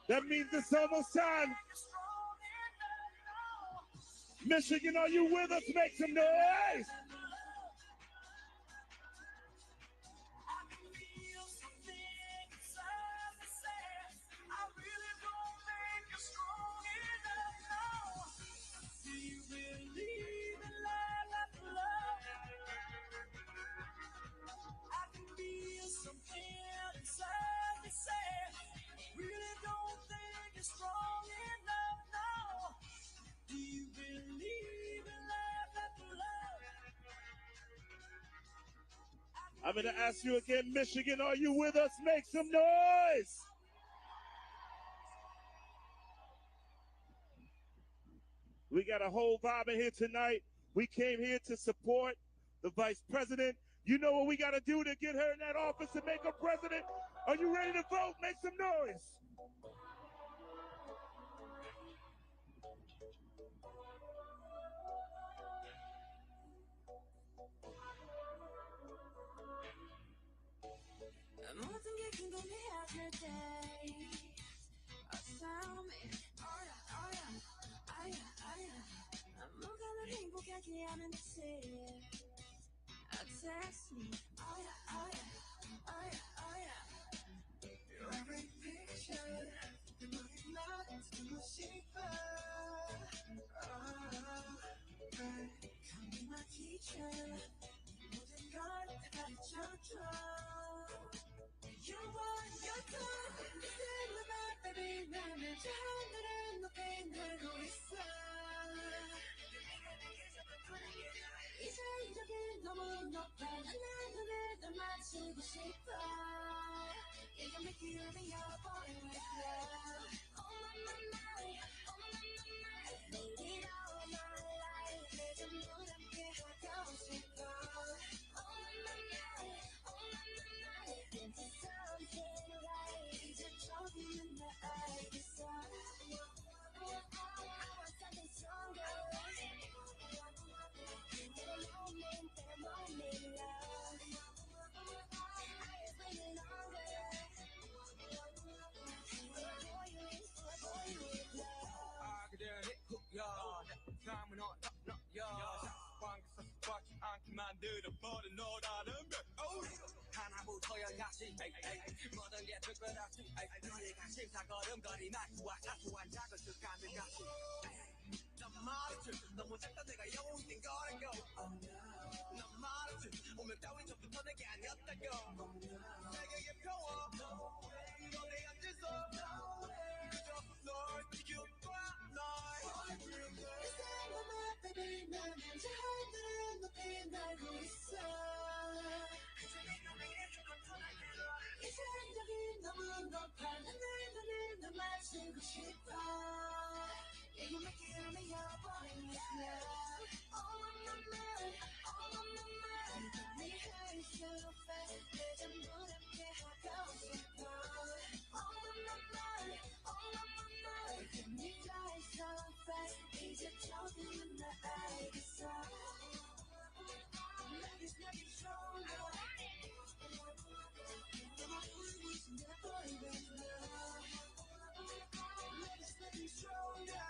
That means it's almost time. Michigan, are you with us? Make some noise. I'm going to ask you again, Michigan, are you with us? Make some noise. We got a whole vibe in here tonight. We came here to support the vice president. You know what we got to do to get her in that office and make her president? Are you ready to vote? Make some noise. 모든 게 궁금해하실 때 tell me 아무거나 행복하게 하는 듯이 text me every picture 내 머리 나 듣고 싶어 Come be my teacher 모든 걸 다 가르쳐줘 You want your time, stay with my baby. 나는 저 하늘을 높이 날고 있어. 이상적인 너무 높아. 난 눈을 더 맞추고 싶어. You can make it on your body right now. Oh my mind, oh my mind. Need it all my life. 내 전부 함께 하고 싶어. Oh my mind, oh my mind. Into something right. 이제 조금은 나 알겠어. I want something stronger. In a moment, love. I ain't waiting longer. For you, for you, love. 그대는 훅야 삶은 너야 관계에서 꽉지 않게 만들어버린 너라는 별 하나부터야 다시 모든 게 특별하지 너의 관심사 걸음걸이 말투와 사소한 작은 습관들 같이 난 말했지 너무 작다 내가 영웅이 된 거라고 난 말했지 운명 따윈 전부터 내게 아니었다고 내게 평화 너내 앉아서 그저 널 지켜봐 널 baby 나는 저 하늘을 높이 날고 있어 이상적인 너무 높아 난 내 눈을 더 맞추고 싶어 Yeah, you make it on your body right now All on my mind, all on my mind 네 hurt so fast 내 전부 함께 하고 싶어 All on my mind, all on my mind 네 fly so fast 이제 조금은 나 알겠어 Love is stronger You're my freewish in that body right now Love is stronger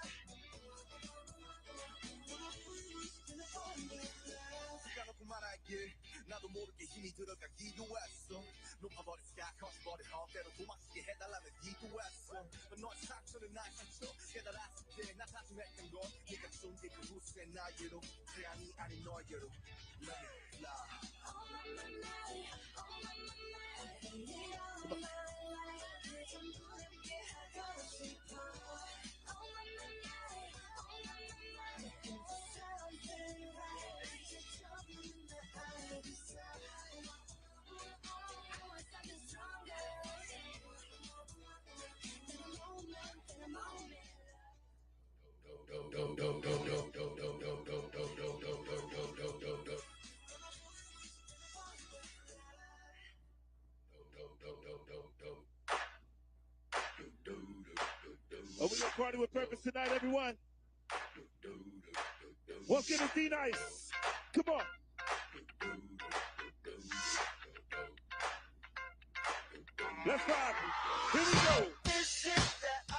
You're my freewish in that body right now 까놓고 말할게 나도 모르게 힘이 들어가기도 했어 높아버린 스카 커져버린 헛대로 도망치게 해달라는 기도했어 너의 상처는 나의 상처 깨달았을 때 나 다짐했던 건 네가 준 게 그 후세 나에게로 태양이 아닌 너에게로 Let me fly All my life, all my life all my life 내 전부 함께 하고 싶어 All my life, all my life into something right 이제 조금은 나 알겠어 I want something stronger In a moment, in a moment Are we gonna party with purpose tonight, everyone? What's gonna be nice? Come on. Let's rock. Here we go. This is the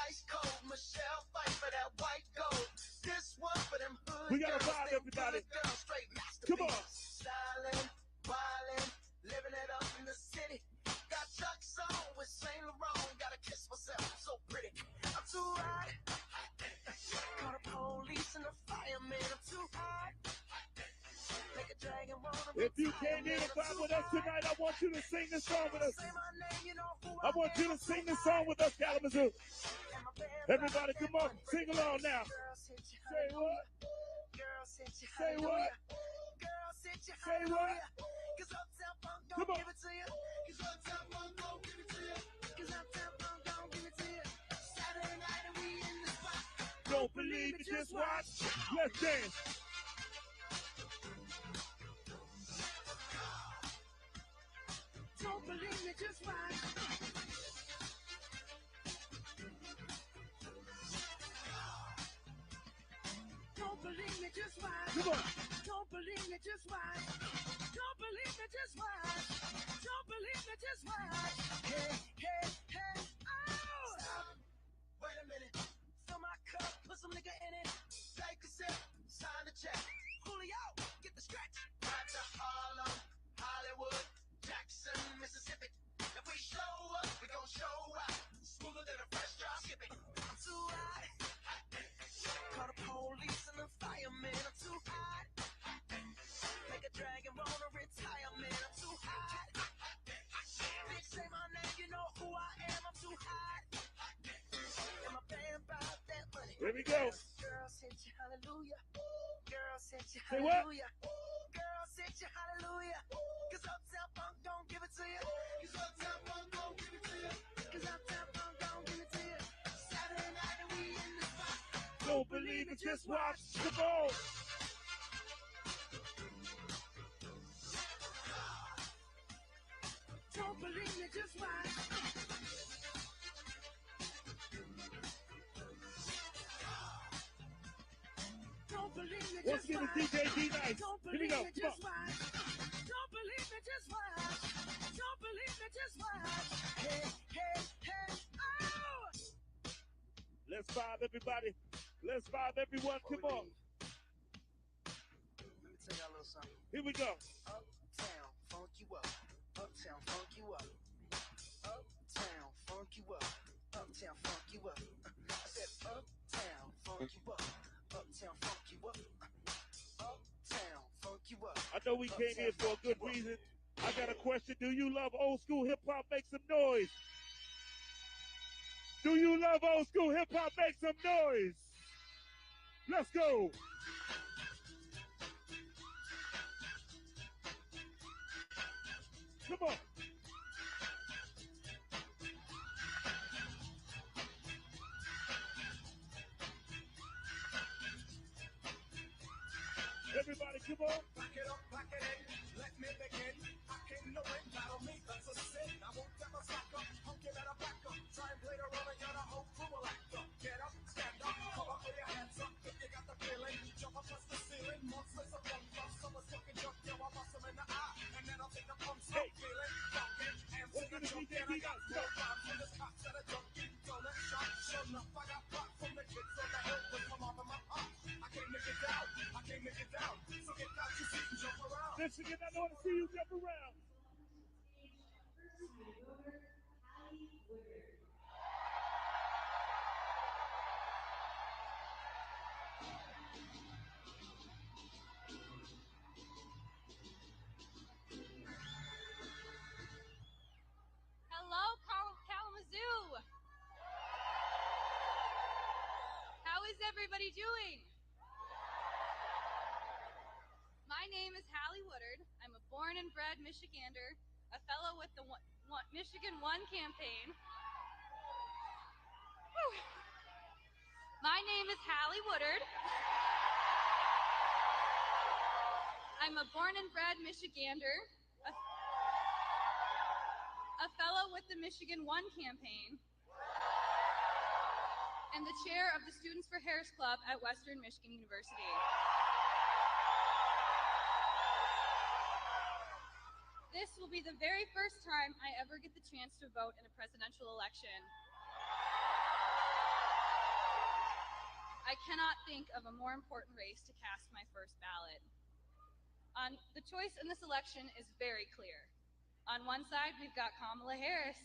If you came here to vibe with us tonight, I want you to sing this song with us. I want you to sing this song with us, Kalamazoo. Everybody, come on, sing along now. Say what? Say what? Say what? Come on. Don't believe me, just watch. Let's dance. Don't believe me, just watch. Don't believe me, just watch. Come on. Don't believe me, just watch. Don't believe me, just watch. Don't believe me, just watch. Hey, hey, hey, oh! Stop. Wait a minute. Fill my cup, put some nigga in it. Take a sip, sign the check. Julio, get the stretch. Right to Harlem, Hollywood, Jackson, Mississippi. If we show up, we gon' show out. Smoother than a fresh drop skipping. I'm too hot. Call the police and the firemen. I'm too hot. Make a dragon roll to retirement. I'm too hot. Bitch, say my name, you know who I am. I'm too hot. And my band about that money. Here we go. Girls hit you, hallelujah. Girls hit you, Say what? hallelujah. Girls hit you, hallelujah. Cause Uptown Funk don't give it to you. Cause Uptown Funk don't give it to you. Cause Uptown Funk don't give it to you. Saturday night and we in the spot. Don't believe it, just watch. Come on. Don't believe me, just watch. Don't believe me, Once just again, watch. it's DJ D Nice. Don't Here we believe go. me, Come just on. watch. Don't believe me, just watch. Don't believe me, just watch. Hey, hey, hey, oh! Let's vibe, everybody. Let's vibe, everyone. Come on. Let me tell y'all a little something. Here we go. Uptown, funk you up. Uptown, funk you up. Uptown, funk you up. Uptown, funk you up. I said uptown, funk you up. Uptown, funk you up. Uptown, funk you up. I know we came here for a good reason. I got a question. Do you love old school hip hop? Make some noise. Do you love old school hip hop? Make some noise. Let's go. Come on. Everybody, come on. Back it up, back it in. Let me begin. I came to win, battle me, that's a sin. I won't ever slack up. Punk, you better back up. Try and play the role and you're the whole crew will act up. Get up, stand up, come up with your hands up. If you got the feeling, jump up past the ceiling. Monsters of fun, someone's talking junk, yo, I'll bust them in the eye. And then I'll take the pumps up, feeling funky. And to the junk, and I got more rhymes from the cops that are junkie. Donut shop, sure enough, I got pop from the kids on the hill with come off of my heart. I came to get down, I came to get down. So get out your seat and jump around. Michigan, I want to see you jump around. Hello, Kalamazoo. How is everybody doing? My name is Hallie Woodard. I'm a born and bred Michigander, a fellow with the Michigan One campaign. Whew. My name is Hallie Woodard. I'm a born and bred Michigander, a fellow with the Michigan One campaign, and the chair of the Students for Harris Club at Western Michigan University. This will be the very first time I ever get the chance to vote in a presidential election. I cannot think of a more important race to cast my first ballot. The choice in this election is very clear. On one side, we've got Kamala Harris.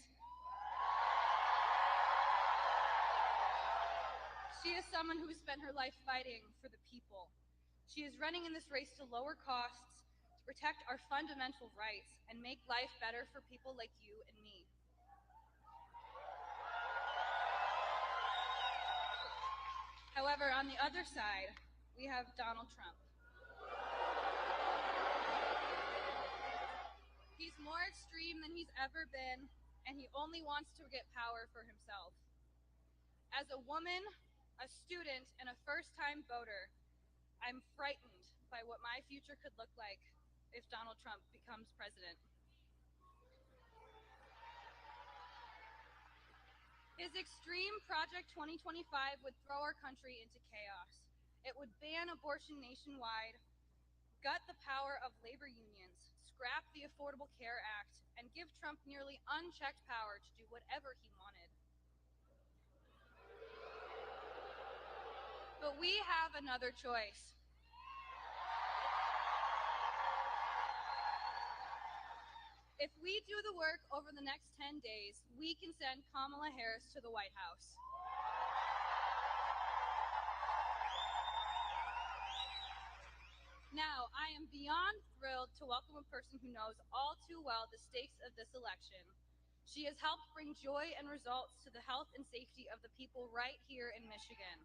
She is someone who has spent her life fighting for the people. She is running in this race to lower costs, to protect our fundamental rights, and make life better for people like you and me. However, on the other side, we have Donald Trump. He's more extreme than he's ever been, and he only wants to get power for himself. As a woman, a student, and a first-time voter, I'm frightened by what my future could look like if Donald Trump becomes president. His extreme Project 2025 would throw our country into chaos. It would ban abortion nationwide, gut the power of labor unions, scrap the Affordable Care Act, and give Trump nearly unchecked power to do whatever he wanted. But we have another choice. If we do the work over the next 10 days, we can send Kamala Harris to the White House. Now, I am beyond thrilled to welcome a person who knows all too well the stakes of this election. She has helped bring joy and results to the health and safety of the people right here in Michigan.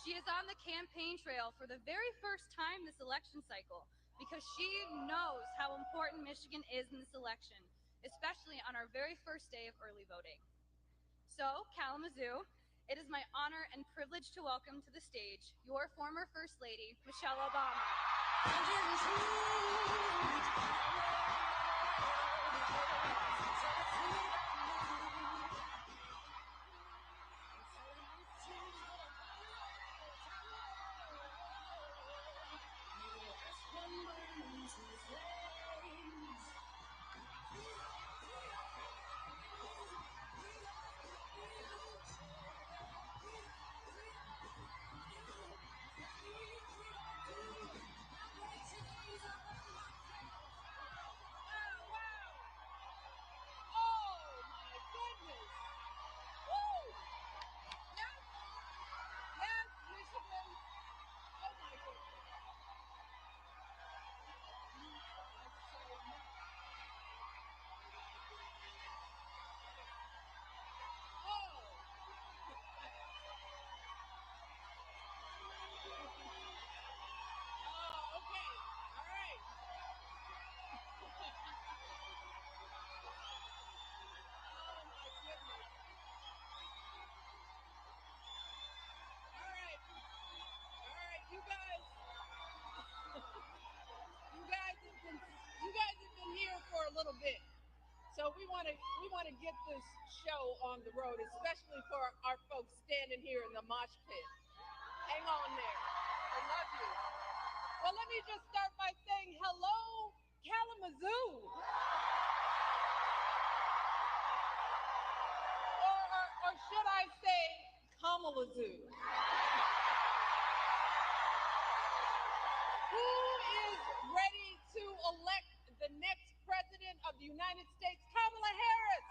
She is on the campaign trail for the very first time this election cycle because she knows how important Michigan is in this election, especially on our very first day of early voting. So, Kalamazoo, it is my honor and privilege to welcome to the stage your former First Lady, Michelle Obama. Little bit. So we want to get this show on the road, especially for our folks standing here in the mosh pit. Hang on there. I love you. Well, let me just start by saying hello, Kalamazoo. Or should I say Kamalazoo? Who is ready to elect the next President of the United States, Kamala Harris?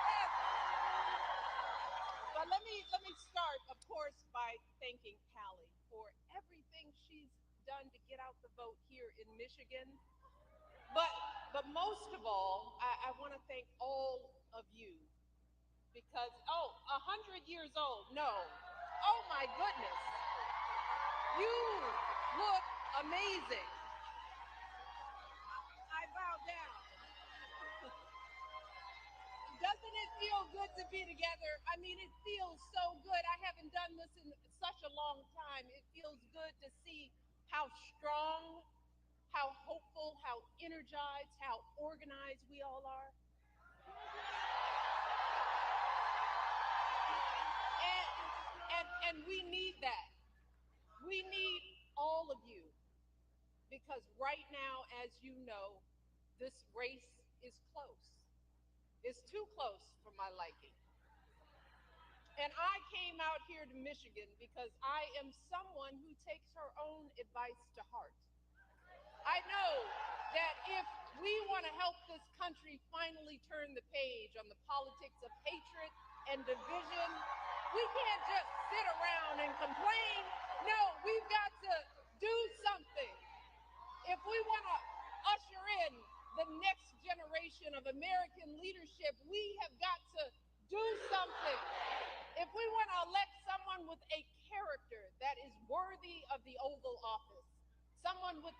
Yes. But let me start, of course, by thanking Callie for everything she's done to get out the vote here in Michigan. But most of all, I want to thank all of you because 100 years old. No. Oh my goodness. You look amazing. Doesn't it feel good to be together? I mean, it feels so good. I haven't done this in such a long time. It feels good to see how strong, how hopeful, how energized, how organized we all are. And we need that. We need all of you because right now, as you know, this race is close. It's too close for my liking. And I came out here to Michigan because I am someone who takes her own advice to heart. I know that if we want to help this country finally turn the page on the politics of hatred and division, we can't just sit around and complain. No, we've got to do something.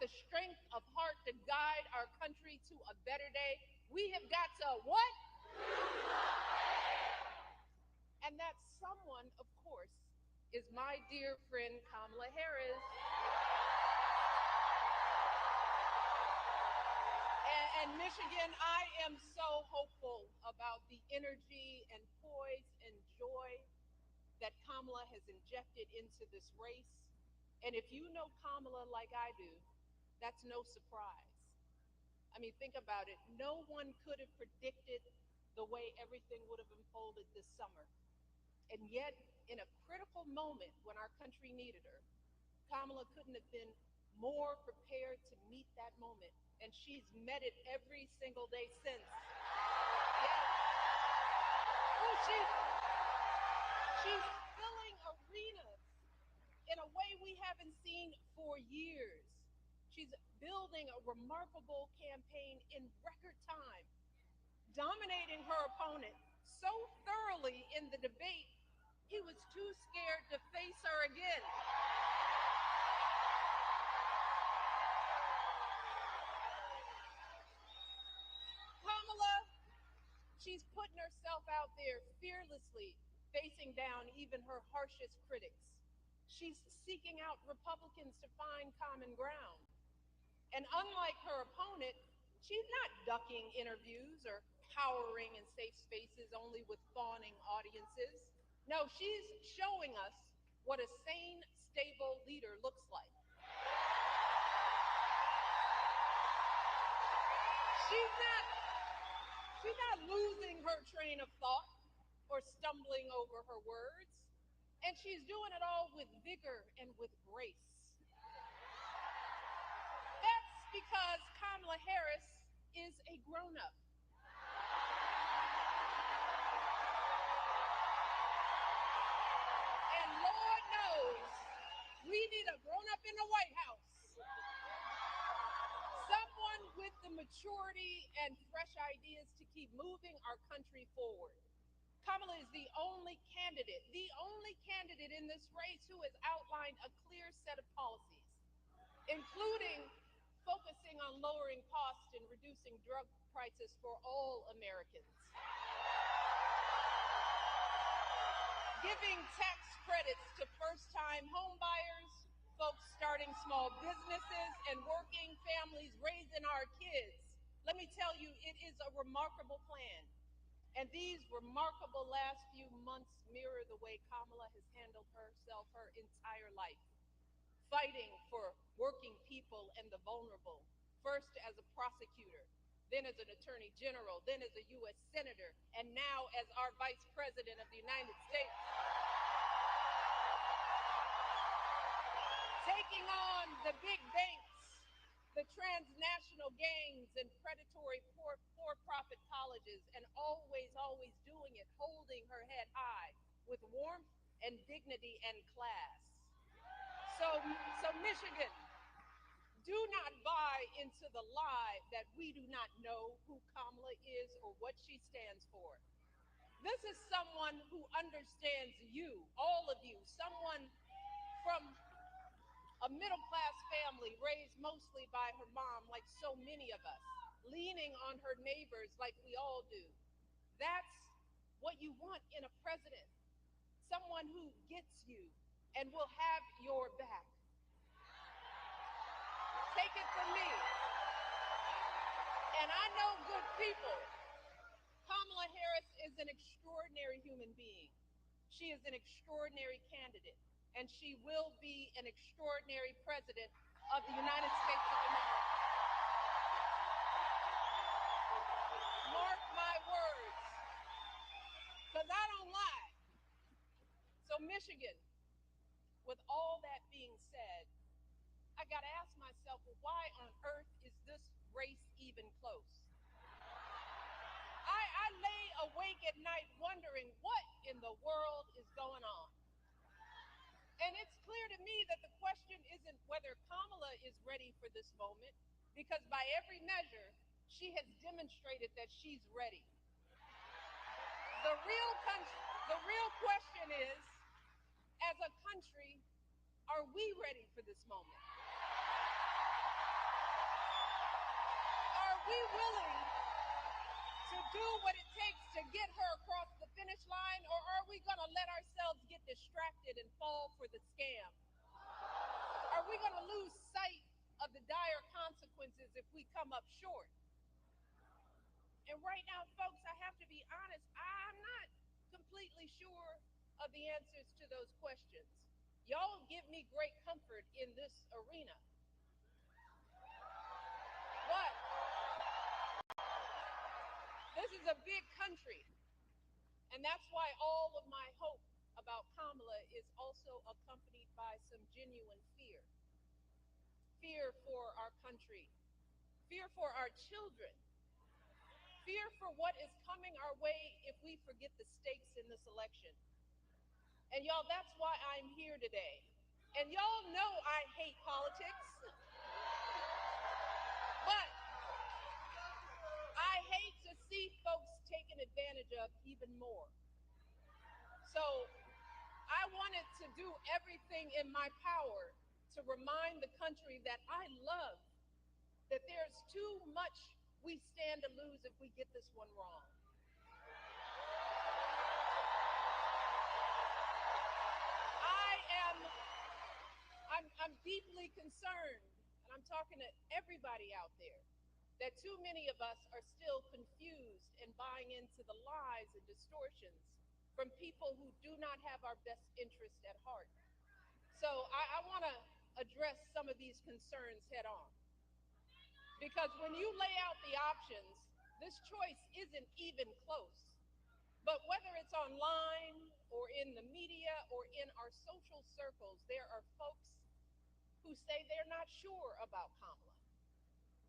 the strength of heart to guide our country to a better day, we have got to what? And that someone, of course, is my dear friend Kamala Harris. And Michigan, I am so hopeful about the energy and poise and joy that Kamala has injected into this race. And if you know Kamala like I do, that's no surprise. I mean, think about it. No one could have predicted the way everything would have unfolded this summer. And yet, in a critical moment when our country needed her, Kamala couldn't have been more prepared to meet that moment. And she's met it every single day since. Yes. Oh, she's filling arenas in a way we haven't seen for years. She's building a remarkable campaign in record time, dominating her opponent so thoroughly in the debate, he was too scared to face her again. Kamala, she's putting herself out there fearlessly, facing down even her harshest critics. She's seeking out Republicans to find common ground. And unlike her opponent, she's not ducking interviews or cowering in safe spaces only with fawning audiences. No, she's showing us what a sane, stable leader looks like. She's not losing her train of thought or stumbling over her words. And she's doing it all with vigor and with grace. That's because Kamala Harris is a grown-up. And Lord knows, we need a grown-up in the White House. Someone with the maturity and fresh ideas to keep moving our country forward. Kamala is the only candidate in this race who has outlined a clear set of policies, including focusing on lowering costs and reducing drug prices for all Americans, giving tax credits to first-time home buyers, folks starting small businesses, and working families raising our kids. Let me tell you, it is a remarkable plan. And these remarkable last few months mirror the way Kamala has handled herself her entire life, fighting for working people and the vulnerable, first as a prosecutor, then as an attorney general, then as a U.S. senator, and now as our vice president of the United States. Taking on the big banks, the transnational gangs and predatory for-profit colleges, and always doing it, holding her head high with warmth and dignity and class. So Michigan, do not buy into the lie that we do not know who Kamala is or what she stands for. This is someone who understands you, all of you, someone from a middle-class family raised mostly by her mom, like so many of us, leaning on her neighbors like we all do. That's what you want in a president, someone who gets you and will have your back. Take it from me. And I know good people. Kamala Harris is an extraordinary human being. She is an extraordinary candidate. And she will be an extraordinary president of the United States of America. Mark my words, because I don't lie. So Michigan, with all that being said, I got to ask myself, well, why on earth is this race even close? I lay awake at night wondering what in the world is going on. And it's clear to me that the question isn't whether Kamala is ready for this moment, because by every measure, she has demonstrated that she's ready. The real question is, as a country, are we ready for this moment? we willing to do what it takes to get her across the finish line, or are we going to let ourselves get distracted and fall for the scam? Are we going to lose sight of the dire consequences if we come up short? And right now, folks, I have to be honest, I'm not completely sure of the answers to those questions. Y'all give me great comfort in this arena. But this is a big country, and that's why all of my hope about Kamala is also accompanied by some genuine fear. Fear for our country, fear for our children, fear for what is coming our way if we forget the stakes in this election. And y'all, that's why I'm here today. And y'all know I hate politics, but I hate to see folks taken advantage of even more. So I wanted to do everything in my power to remind the country that I love, that there's too much we stand to lose if we get this one wrong. I'm deeply concerned, and I'm talking to everybody out there, that too many of us are still confused and buying into the lies and distortions from people who do not have our best interest at heart. So I want to address some of these concerns head on. Because when you lay out the options, this choice isn't even close. But whether it's online or in the media or in our social circles, there are folks who say they're not sure about Kamala.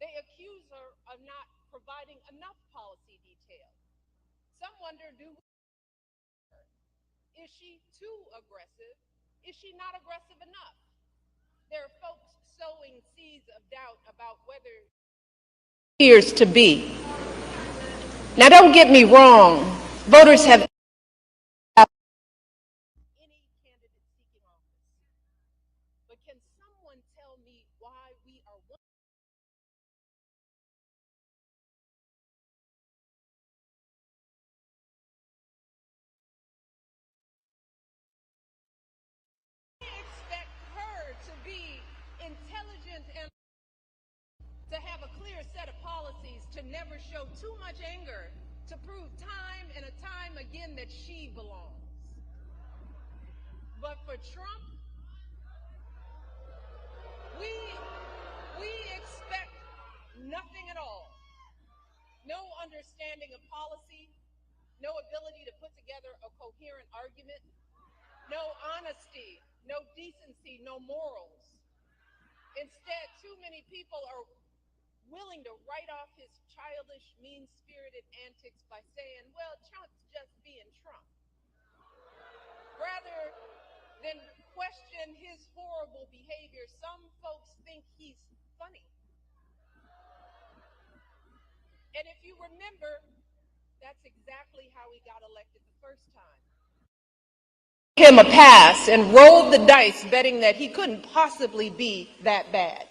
They accuse her of not providing enough policy detail. Some wonder, is she too aggressive? Is she not aggressive enough? There are folks sowing seeds of doubt about whether it appears to be. Now, don't get me wrong. Voters have any candidate seeking office. But can someone tell me why we are expect her to be intelligent and to have a clear set of policies, to never show too much anger, to prove time and a time again that she belongs. But for Trump, we expect nothing at all. No understanding of policy, no ability to put together a coherent argument, no honesty, no decency, no morals. Instead, too many people are willing to write off his childish, mean-spirited antics by saying, well, Trump's just being Trump, rather than question his horrible behavior. Some folks think he's funny. And if you remember, that's exactly how he got elected the first time. Him a pass and rolled the dice betting that he couldn't possibly be that bad.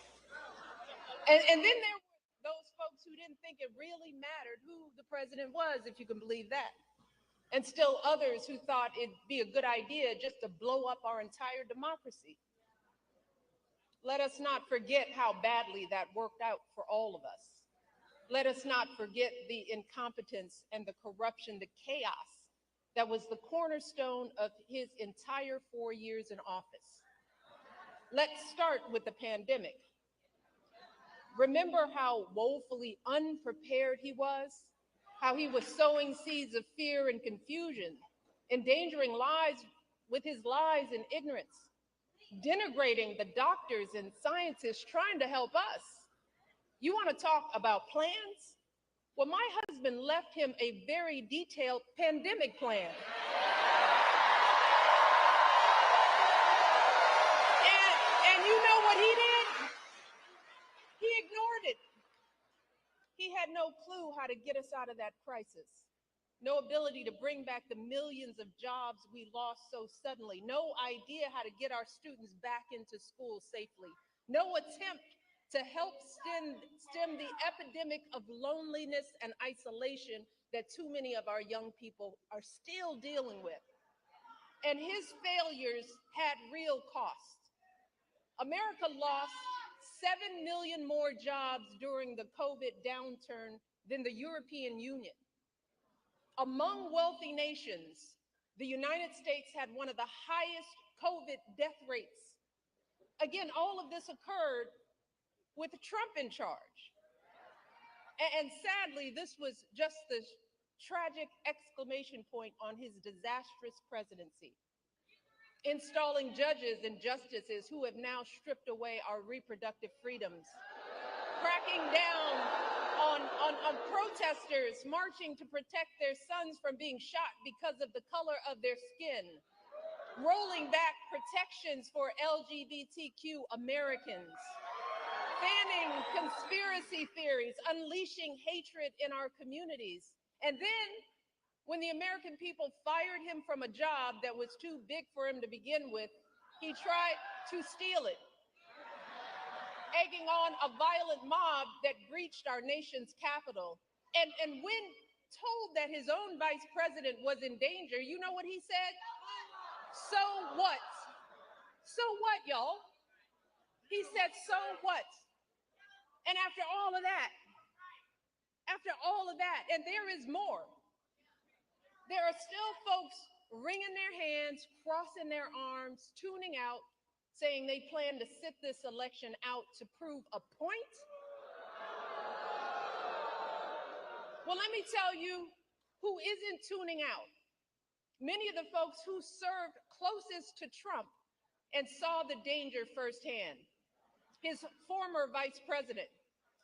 And then there were those folks who didn't think it really mattered who the president was, if you can believe that. And still others who thought it'd be a good idea just to blow up our entire democracy. Let us not forget how badly that worked out for all of us. Let us not forget the incompetence and the corruption, the chaos that was the cornerstone of his entire 4 years in office. Let's start with the pandemic. Remember how woefully unprepared he was? How he was sowing seeds of fear and confusion, endangering lives with his lies and ignorance, denigrating the doctors and scientists trying to help us. You want to talk about plans? Well, my husband left him a very detailed pandemic plan. And you know what he did? He ignored it. He had no clue how to get us out of that crisis. No ability to bring back the millions of jobs we lost so suddenly. No idea how to get our students back into school safely. No attempt to help stem the epidemic of loneliness and isolation that too many of our young people are still dealing with. And his failures had real cost. America lost 7 million more jobs during the COVID downturn than the European Union. Among wealthy nations, the United States had one of the highest COVID death rates. Again, all of this occurred with Trump in charge. And sadly, this was just the tragic exclamation point on his disastrous presidency. Installing judges and justices who have now stripped away our reproductive freedoms, cracking down on protesters marching to protect their sons from being shot because of the color of their skin, rolling back protections for LGBTQ Americans, fanning conspiracy theories, unleashing hatred in our communities. And then, when the American people fired him from a job that was too big for him to begin with, he tried to steal it, egging on a violent mob that breached our nation's capital. And when told that his own vice president was in danger, you know what he said? So what? So what, y'all? He said, so what? And after all of that, and there is more, there are still folks wringing their hands, crossing their arms, tuning out, saying they plan to sit this election out to prove a point. Well, let me tell you who isn't tuning out. Many of the folks who served closest to Trump and saw the danger firsthand. His former vice president,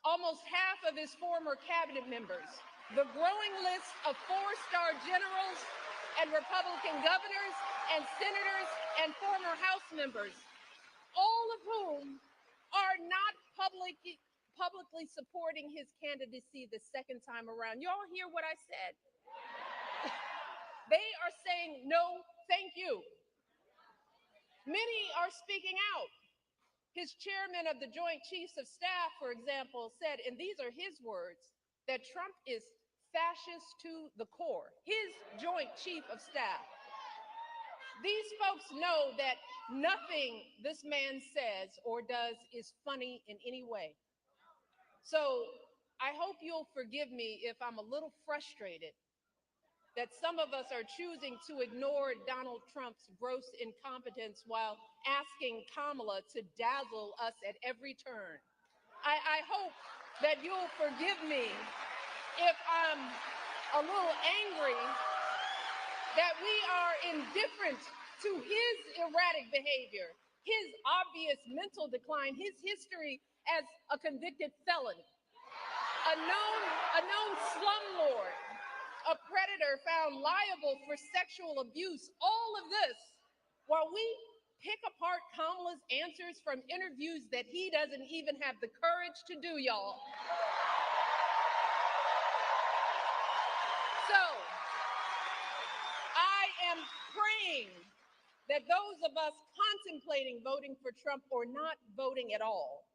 almost half of his former cabinet members, the growing list of four-star generals and Republican governors and senators and former House members, all of whom are not publicly supporting his candidacy the second time around. Y'all hear what I said? They are saying no, thank you. Many are speaking out. His chairman of the Joint Chiefs of Staff, for example, said, and these are his words, that Trump is fascist to the core. His Joint Chief of Staff. These folks know that nothing this man says or does is funny in any way. So I hope you'll forgive me if I'm a little frustrated that some of us are choosing to ignore Donald Trump's gross incompetence while asking Kamala to dazzle us at every turn. I hope that you'll forgive me if I'm a little angry that we are indifferent to his erratic behavior, his obvious mental decline, his history as a convicted felon, a known slumlord, a predator found liable for sexual abuse, all of this while we pick apart Kamala's answers from interviews that he doesn't even have the courage to do, y'all. So I am praying that those of us contemplating voting for Trump or not voting at all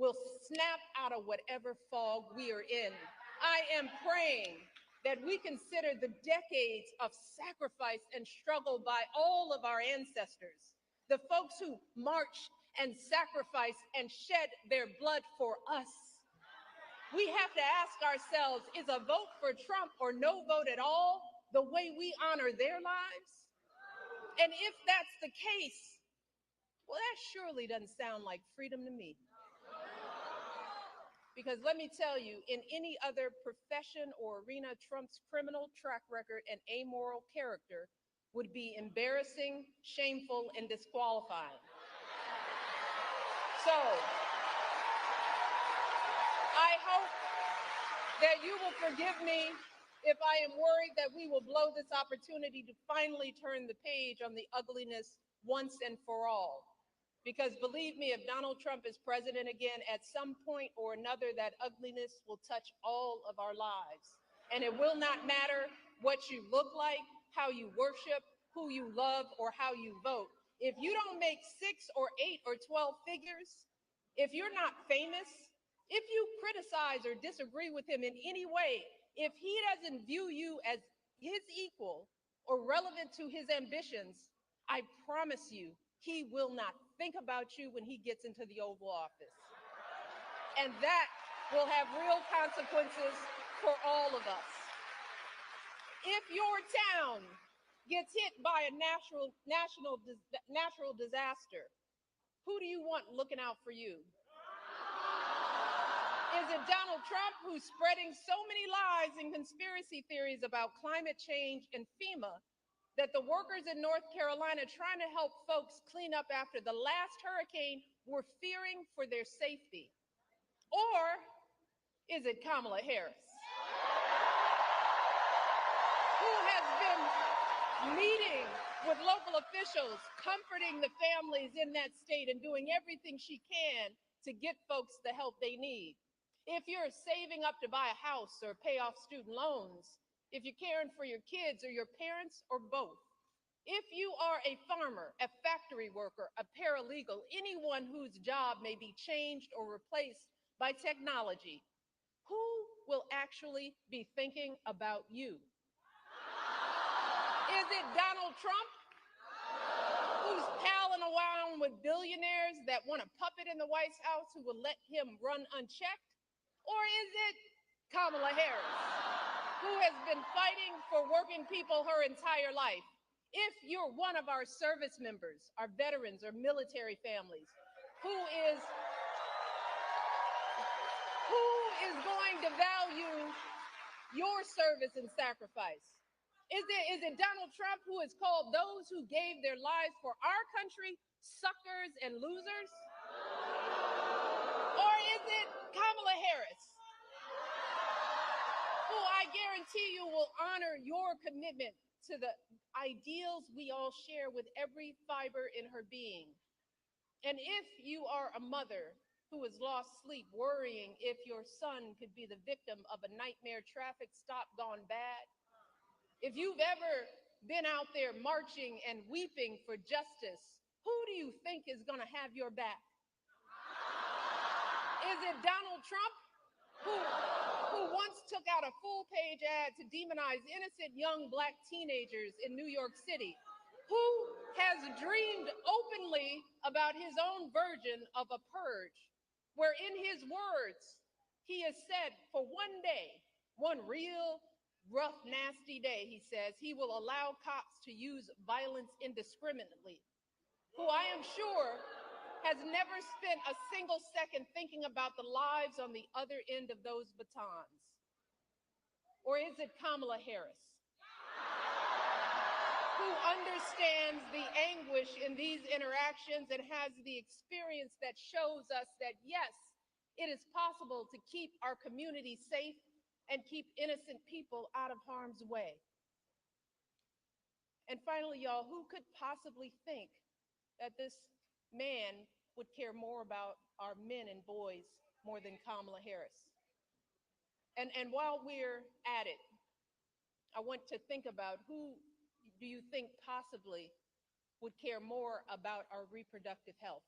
will snap out of whatever fog we are in. I am praying that we consider the decades of sacrifice and struggle by all of our ancestors, the folks who marched and sacrificed and shed their blood for us. We have to ask ourselves, is a vote for Trump or no vote at all the way we honor their lives? And if that's the case, well, that surely doesn't sound like freedom to me. Because let me tell you, in any other profession or arena, Trump's criminal track record and amoral character would be embarrassing, shameful, and disqualifying. So I hope that you will forgive me if I am worried that we will blow this opportunity to finally turn the page on the ugliness once and for all. Because believe me, if Donald Trump is president again, at some point or another, that ugliness will touch all of our lives. And it will not matter what you look like, how you worship, who you love, or how you vote. If you don't make 6 or 8 or 12 figures, If you're not famous, if you criticize or disagree with him in any way, if he doesn't view you as his equal or relevant to his ambitions, I promise you, he will not think about you when he gets into the Oval Office. And that will have real consequences for all of us. If your town gets hit by a natural disaster, who do you want looking out for you? Is it Donald Trump, who's spreading so many lies and conspiracy theories about climate change and FEMA that the workers in North Carolina trying to help folks clean up after the last hurricane were fearing for their safety? Or is it Kamala Harris, who has been meeting with local officials, comforting the families in that state and doing everything she can to get folks the help they need? If you're saving up to buy a house or pay off student loans, if you're caring for your kids or your parents or both, if you are a farmer, a factory worker, a paralegal, anyone whose job may be changed or replaced by technology, who will actually be thinking about you? Is it Donald Trump, who's palling around with billionaires that want a puppet in the White House who will let him run unchecked? Or is it Kamala Harris, who has been fighting for working people her entire life? If you're one of our service members, our veterans or military families, who is going to value your service and sacrifice? Is it Donald Trump, who has called those who gave their lives for our country suckers and losers? Or is it Kamala Harris, who I guarantee you will honor your commitment to the ideals we all share with every fiber in her being? And if you are a mother who has lost sleep worrying if your son could be the victim of a nightmare traffic stop gone bad, if you've ever been out there marching and weeping for justice, who do you think is going to have your back? Is it Donald Trump, who once took out a full-page ad to demonize innocent young Black teenagers in New York City, who has dreamed openly about his own version of a purge, where in his words, he has said for one day, one real rough, nasty day, he says, he will allow cops to use violence indiscriminately, who I am sure has never spent a single second thinking about the lives on the other end of those batons? Or is it Kamala Harris, who understands the anguish in these interactions and has the experience that shows us that, yes, it is possible to keep our community safe and keep innocent people out of harm's way? And finally, y'all, who could possibly think that this man would care more about our men and boys more than Kamala Harris? And while we're at it, I want to think about who do you think possibly would care more about our reproductive health?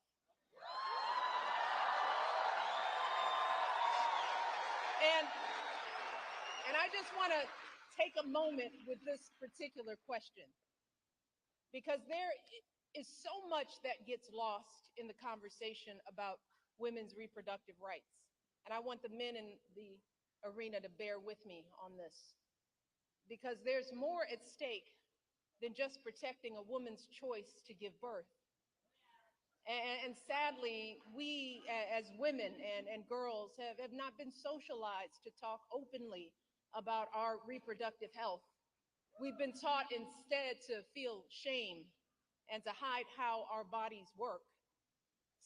And I just want to take a moment with this particular question, because there is so much that gets lost in the conversation about women's reproductive rights. And I want the men in the arena to bear with me on this, because there's more at stake than just protecting a woman's choice to give birth. And sadly, we as women and girls have not been socialized to talk openly about our reproductive health. We've been taught instead to feel shame and to hide how our bodies work.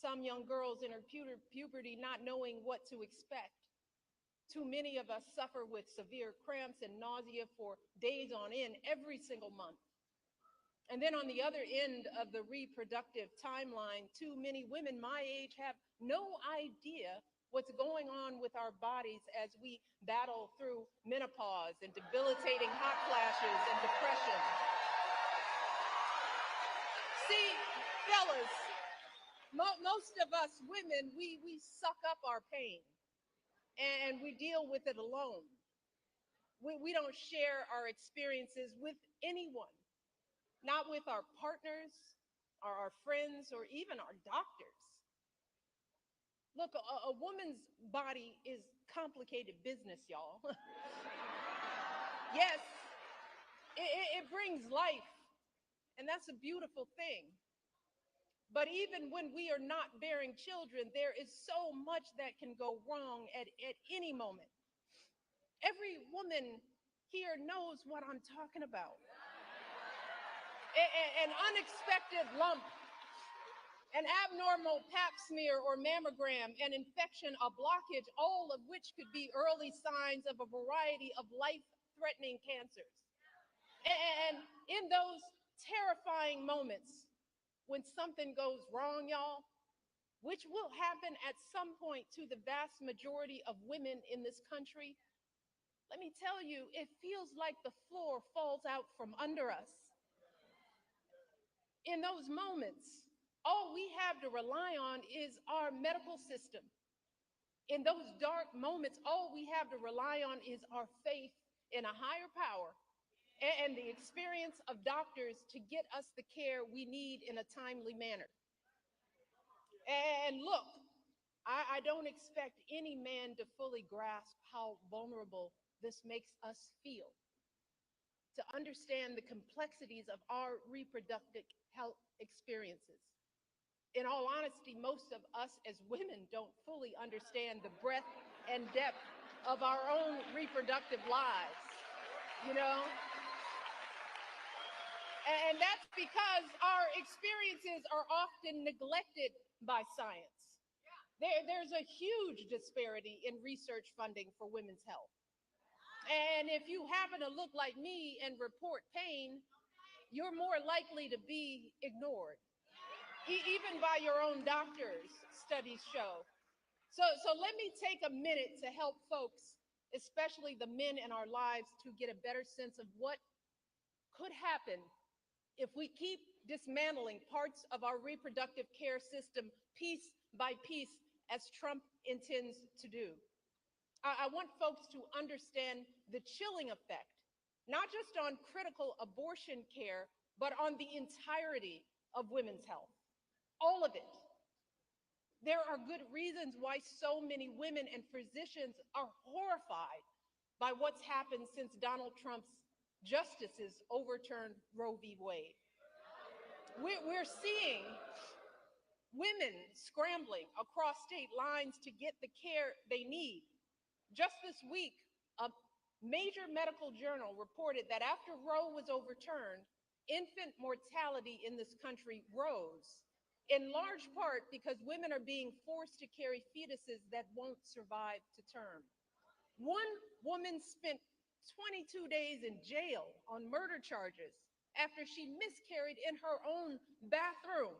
Some young girls enter puberty not knowing what to expect. Too many of us suffer with severe cramps and nausea for days on end every single month. And then on the other end of the reproductive timeline, too many women my age have no idea what's going on with our bodies as we battle through menopause and debilitating hot flashes and depression. See, fellas, Most of us women, we suck up our pain and we deal with it alone. We don't share our experiences with anyone, not with our partners, our friends, or even our doctors. Look, a woman's body is complicated business, y'all. Yes, it brings life, and that's a beautiful thing. But even when we are not bearing children, there is so much that can go wrong at any moment. Every woman here knows what I'm talking about. An unexpected lump, an abnormal pap smear or mammogram, an infection, a blockage, all of which could be early signs of a variety of life-threatening cancers. And in those terrifying moments when something goes wrong, y'all, which will happen at some point to the vast majority of women in this country, let me tell you, it feels like the floor falls out from under us. In those moments, all we have to rely on is our medical system. In those dark moments, all we have to rely on is our faith in a higher power and the experience of doctors to get us the care we need in a timely manner. And look, I don't expect any man to fully grasp how vulnerable this makes us feel, to understand the complexities of our reproductive health experiences. In all honesty, most of us as women don't fully understand the breadth and depth of our own reproductive lives, you know? And that's because our experiences are often neglected by science. There's a huge disparity in research funding for women's health. And if you happen to look like me and report pain, you're more likely to be ignored, even by your own doctors, studies show. So let me take a minute to help folks, especially the men in our lives, to get a better sense of what could happen if we keep dismantling parts of our reproductive care system piece by piece, as Trump intends to do. I want folks to understand the chilling effect, not just on critical abortion care, but on the entirety of women's health. All of it. There are good reasons why so many women and physicians are horrified by what's happened since Donald Trump's justices overturned Roe v. Wade. We're seeing women scrambling across state lines to get the care they need. Just this week, a major medical journal reported that after Roe was overturned, infant mortality in this country rose, in large part because women are being forced to carry fetuses that won't survive to term. One woman spent 22 days in jail on murder charges after she miscarried in her own bathroom.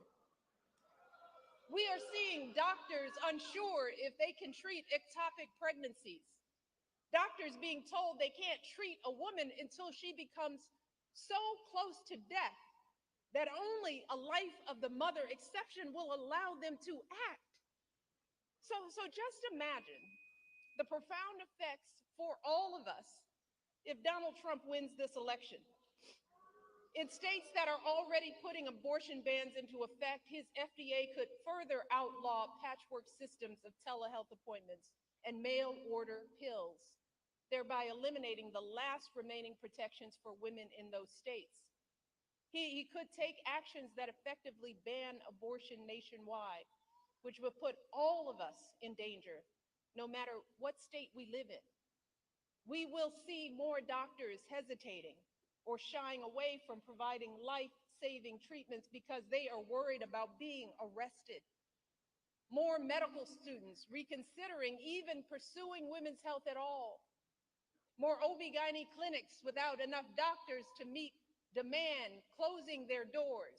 We are seeing doctors unsure if they can treat ectopic pregnancies. Doctors being told they can't treat a woman until she becomes so close to death that only a life of the mother exception will allow them to act. So just imagine the profound effects for all of us if Donald Trump wins this election. In states that are already putting abortion bans into effect, his FDA could further outlaw patchwork systems of telehealth appointments and mail order pills, thereby eliminating the last remaining protections for women in those states. He could take actions that effectively ban abortion nationwide, which would put all of us in danger, no matter what state we live in. We will see more doctors hesitating or shying away from providing life-saving treatments because they are worried about being arrested. More medical students reconsidering even pursuing women's health at all. More OB/GYN clinics without enough doctors to meet demand, closing their doors,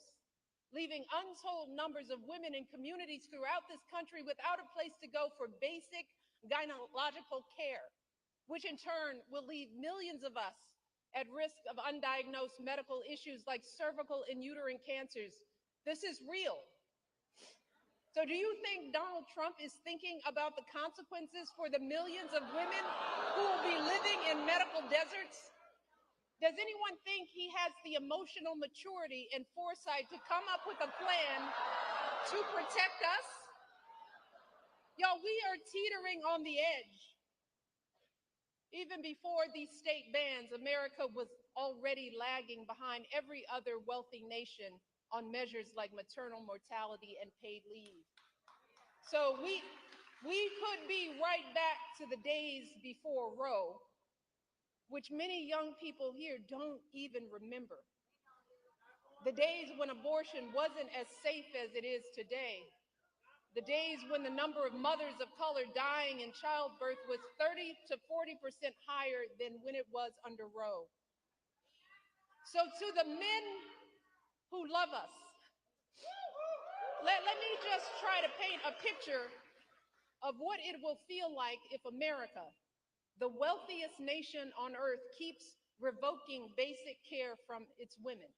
leaving untold numbers of women in communities throughout this country without a place to go for basic gynecological care, which in turn will leave millions of us at risk of undiagnosed medical issues like cervical and uterine cancers. This is real. So do you think Donald Trump is thinking about the consequences for the millions of women who will be living in medical deserts? Does anyone think he has the emotional maturity and foresight to come up with a plan to protect us? Y'all, we are teetering on the edge. Even before these state bans, America was already lagging behind every other wealthy nation on measures like maternal mortality and paid leave. So we could be right back to the days before Roe, which many young people here don't even remember. The days when abortion wasn't as safe as it is today. The days when the number of mothers of color dying in childbirth was 30 to 40% higher than when it was under Roe. So to the men who love us, let me just try to paint a picture of what it will feel like if America, the wealthiest nation on earth, keeps revoking basic care from its women,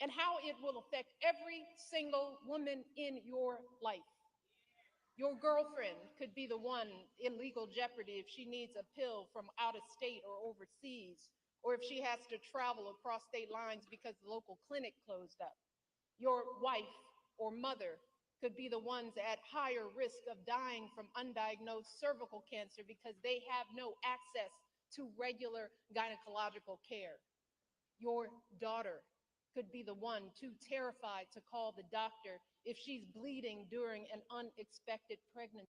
and how it will affect every single woman in your life. Your girlfriend could be the one in legal jeopardy if she needs a pill from out of state or overseas, or if she has to travel across state lines because the local clinic closed up. Your wife or mother could be the ones at higher risk of dying from undiagnosed cervical cancer because they have no access to regular gynecological care. Your daughter could be the one too terrified to call the doctor if she's bleeding during an unexpected pregnancy.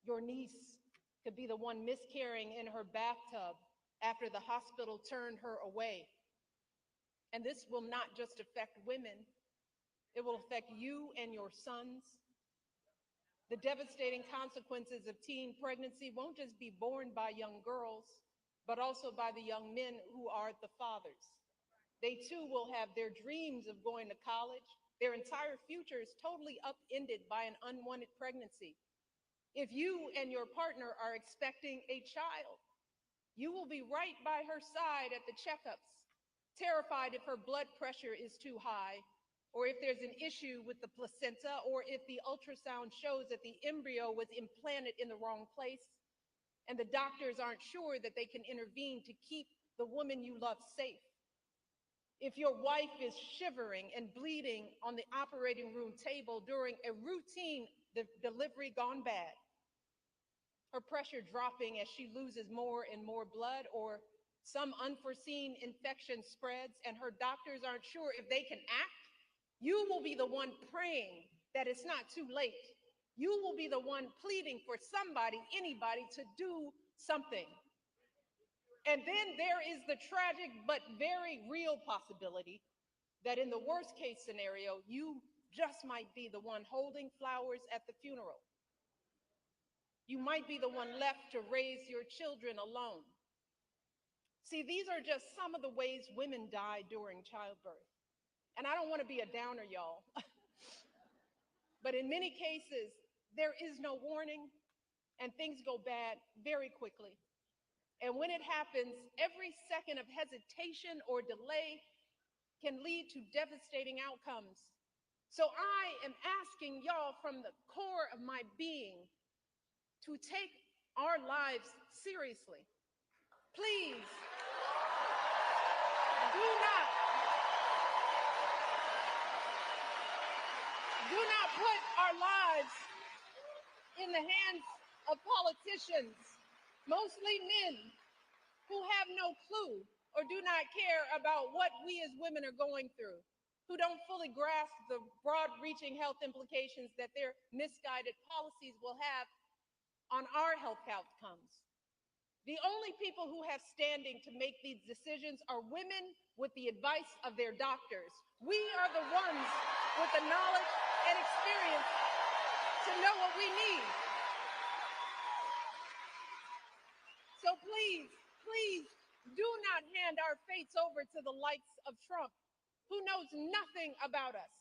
Your niece could be the one miscarrying in her bathtub after the hospital turned her away. And this will not just affect women, it will affect you and your sons. The devastating consequences of teen pregnancy won't just be borne by young girls, but also by the young men who are the fathers. They too will have their dreams of going to college. Their entire future is totally upended by an unwanted pregnancy. If you and your partner are expecting a child, you will be right by her side at the checkups, terrified if her blood pressure is too high, or if there's an issue with the placenta, or if the ultrasound shows that the embryo was implanted in the wrong place, and the doctors aren't sure that they can intervene to keep the woman you love safe. If your wife is shivering and bleeding on the operating room table during a routine delivery gone bad, her pressure dropping as she loses more and more blood, or some unforeseen infection spreads and her doctors aren't sure if they can act, you will be the one praying that it's not too late. You will be the one pleading for somebody, anybody, to do something. And then there is the tragic but very real possibility that in the worst case scenario, you just might be the one holding flowers at the funeral. You might be the one left to raise your children alone. See, these are just some of the ways women die during childbirth. And I don't want to be a downer, y'all. But in many cases, there is no warning and things go bad very quickly. And when it happens, every second of hesitation or delay can lead to devastating outcomes. So I am asking y'all from the core of my being to take our lives seriously. Please, do not put our lives in the hands of politicians, mostly men, who have no clue or do not care about what we as women are going through, who don't fully grasp the broad-reaching health implications that their misguided policies will have on our health outcomes. The only people who have standing to make these decisions are women with the advice of their doctors. We are the ones with the knowledge and experience to know what we need. So please, please do not hand our fates over to the likes of Trump, who knows nothing about us,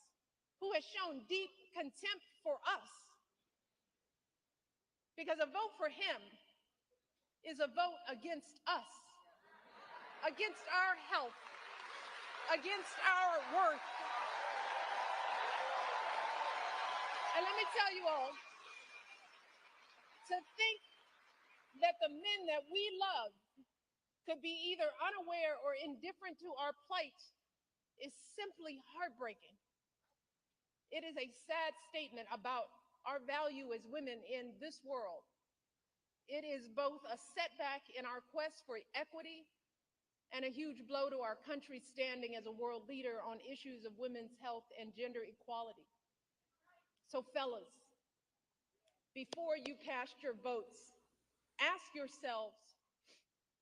who has shown deep contempt for us. Because a vote for him is a vote against us, against our health, against our worth. And let me tell you all, to think that the men that we love could be either unaware or indifferent to our plight is simply heartbreaking. It is a sad statement about our value as women in this world. It is both a setback in our quest for equity and a huge blow to our country's standing as a world leader on issues of women's health and gender equality. So fellas, before you cast your votes, ask yourselves,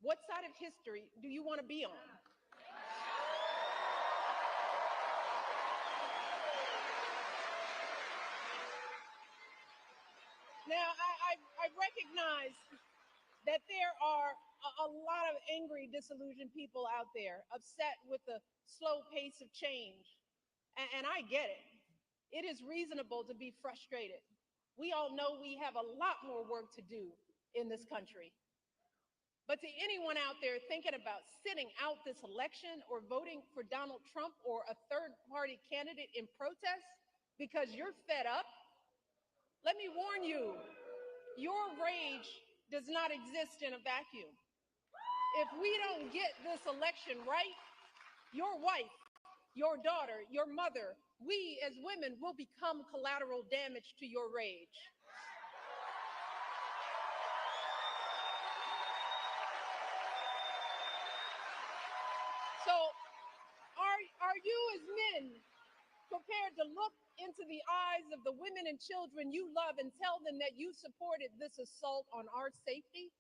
what side of history do you want to be on? Now, I recognize that there are a lot of angry, disillusioned people out there, upset with the slow pace of change. And I get it. It is reasonable to be frustrated. We all know we have a lot more work to do in this country. But to anyone out there thinking about sitting out this election or voting for Donald Trump or a third-party candidate in protest because you're fed up, let me warn you, your rage does not exist in a vacuum. If we don't get this election right, your wife, your daughter, your mother, we as women will become collateral damage to your rage. So are you as men prepared to look into the eyes of the women and children you love and tell them that you supported this assault on our safety?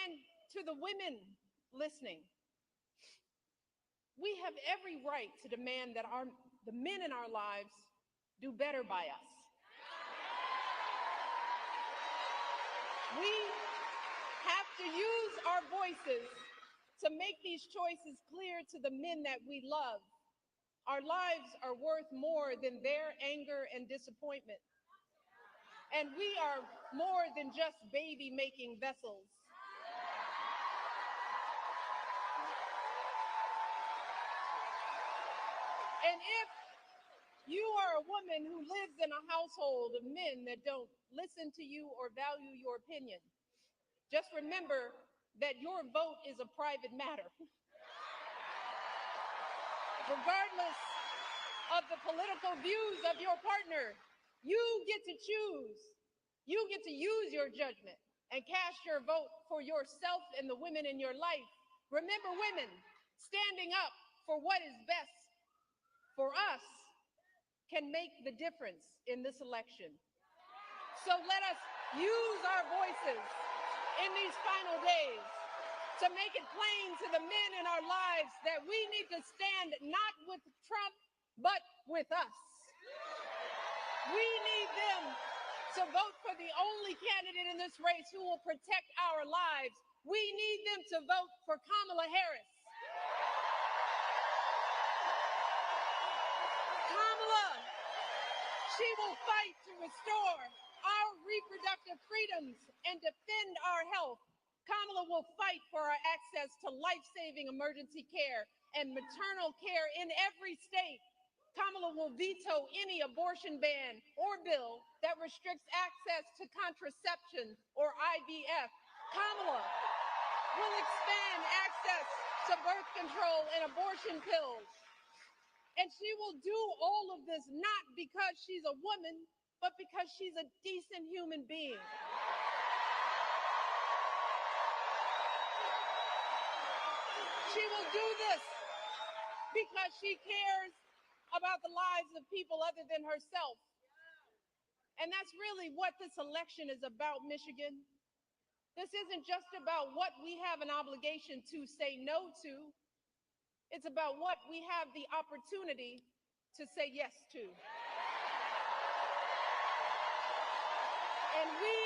And to the women listening, we have every right to demand that the men in our lives do better by us. We have to use our voices to make these choices clear to the men that we love. Our lives are worth more than their anger and disappointment. And we are more than just baby-making vessels. And if you are a woman who lives in a household of men that don't listen to you or value your opinion, just remember that your vote is a private matter. Regardless of the political views of your partner, you get to choose. You get to use your judgment and cast your vote for yourself and the women in your life. Remember, women, standing up for what is best for us can make the difference in this election. So let us use our voices in these final days to make it plain to the men in our lives that we need to stand not with Trump, but with us. We need them to vote for the only candidate in this race who will protect our lives. We need them to vote for Kamala Harris. Kamala, she will fight to restore our reproductive freedoms and defend our health. Kamala will fight for our access to life-saving emergency care and maternal care in every state. Kamala will veto any abortion ban or bill that restricts access to contraception or IVF. Kamala will expand access to birth control and abortion pills. And she will do all of this not because she's a woman, but because she's a decent human being. She will do this because she cares about the lives of people other than herself. And that's really what this election is about, Michigan. This isn't just about what we have an obligation to say no to. It's about what we have the opportunity to say yes to. And we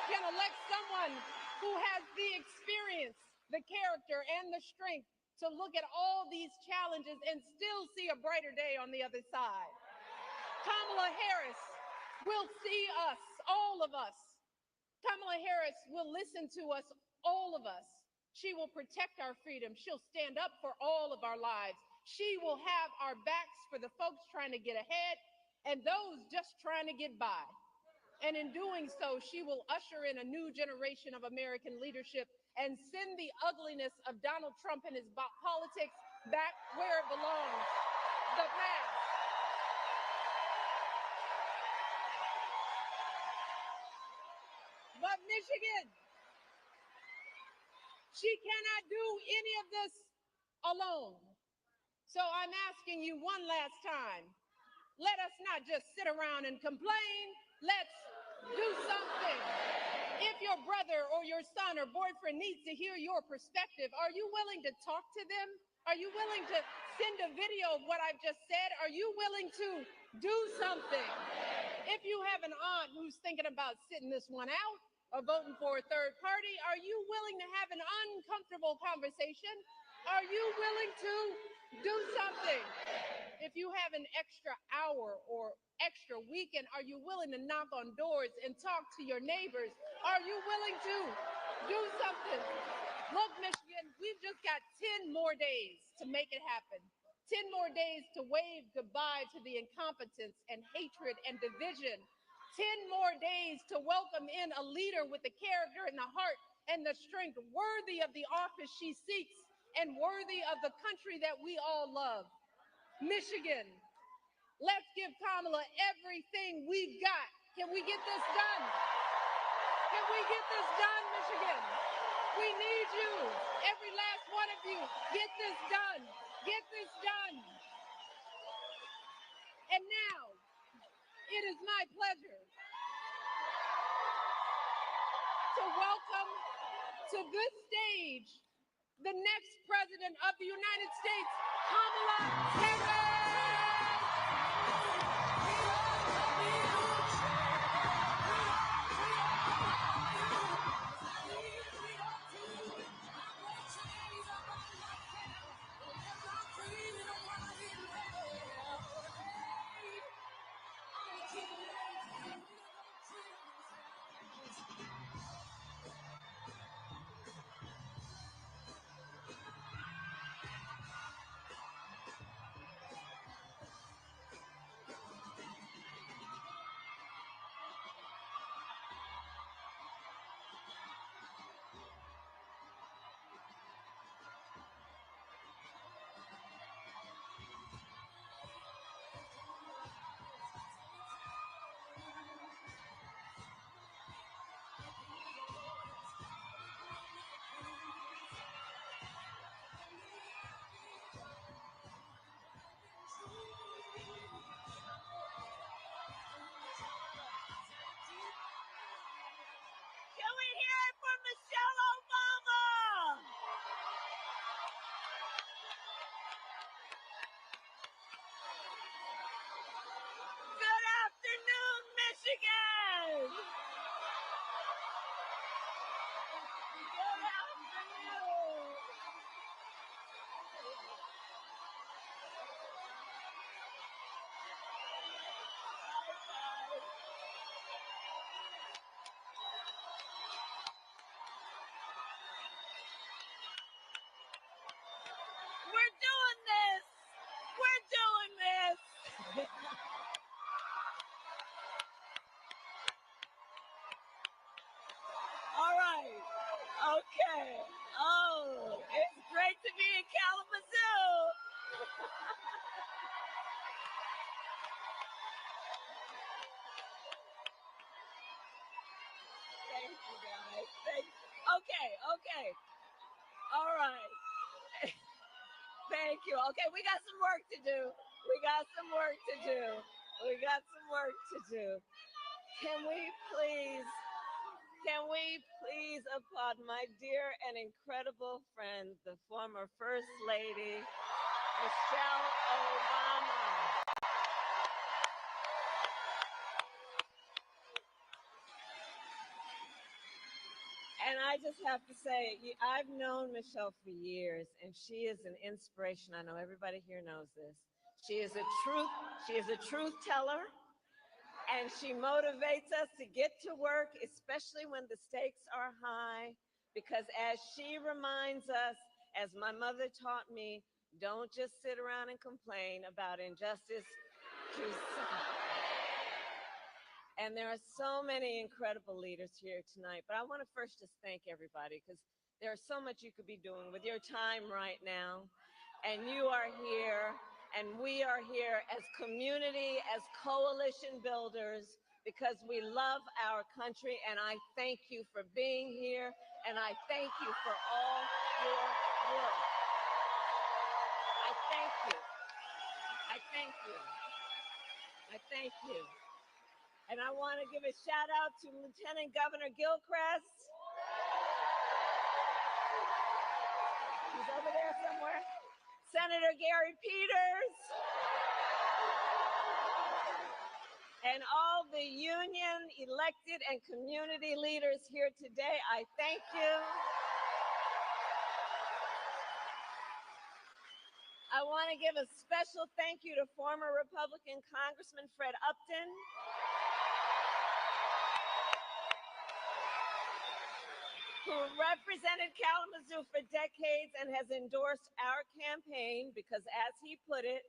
can elect someone who has the experience, the character, and the strength to look at all these challenges and still see a brighter day on the other side. Kamala Harris will see us, all of us. Kamala Harris will listen to us, all of us. She will protect our freedom. She'll stand up for all of our lives. She will have our backs for the folks trying to get ahead and those just trying to get by. And in doing so, she will usher in a new generation of American leadership and send the ugliness of Donald Trump and his politics back where it belongs, the past. But Michigan, she cannot do any of this alone. So I'm asking you one last time, let us not just sit around and complain. Let's do something. If your brother or your son or boyfriend needs to hear your perspective, are you willing to talk to them? Are you willing to send a video of what I've just said? Are you willing to do something? If you have an aunt who's thinking about sitting this one out or voting for a third party, are you willing to have an uncomfortable conversation? Are you willing to do something? If you have an extra hour or extra weekend, are you willing to knock on doors and talk to your neighbors? Are you willing to do something? Look, Michigan, we've just got 10 more days to make it happen. 10 more days to wave goodbye to the incompetence and hatred and division. 10 more days to welcome in a leader with the character and the heart and the strength worthy of the office she seeks and worthy of the country that we all love. Michigan, let's give Kamala everything we've got. Can we get this done? Can we get this done, Michigan? We need you. Every last one of you, get this done. Get this done. And now, it is my pleasure to welcome to this stage the next President of the United States, Kamala Harris. Can we hear it from Michelle Obama? Good afternoon, Michigan. Good afternoon. We're doing this. We're doing this. All right. Okay. Oh, it's great to be in Kalamazoo. Thank you, guys. Okay. All right. Thank you. Okay, we got some work to do. Can we please applaud my dear and incredible friend, the former First Lady, Michelle Obama. And I just have to say, I've known Michelle for years, and she is an inspiration. I know everybody here knows this. She is a truth teller, and she motivates us to get to work, especially when the stakes are high, because as she reminds us, as my mother taught me, don't just sit around and complain about injustice. And there are so many incredible leaders here tonight, but I want to first just thank everybody, because there's so much you could be doing with your time right now. And you are here, and we are here as community, as coalition builders, because we love our country. And I thank you for being here, and I thank you for all your work. I thank you. And I want to give a shout out to Lieutenant Governor Gilchrist. He's over there somewhere. Senator Gary Peters. And all the union, elected, and community leaders here today, I thank you. I want to give a special thank you to former Republican Congressman Fred Upton. Who represented Kalamazoo for decades and has endorsed our campaign because, as he put it,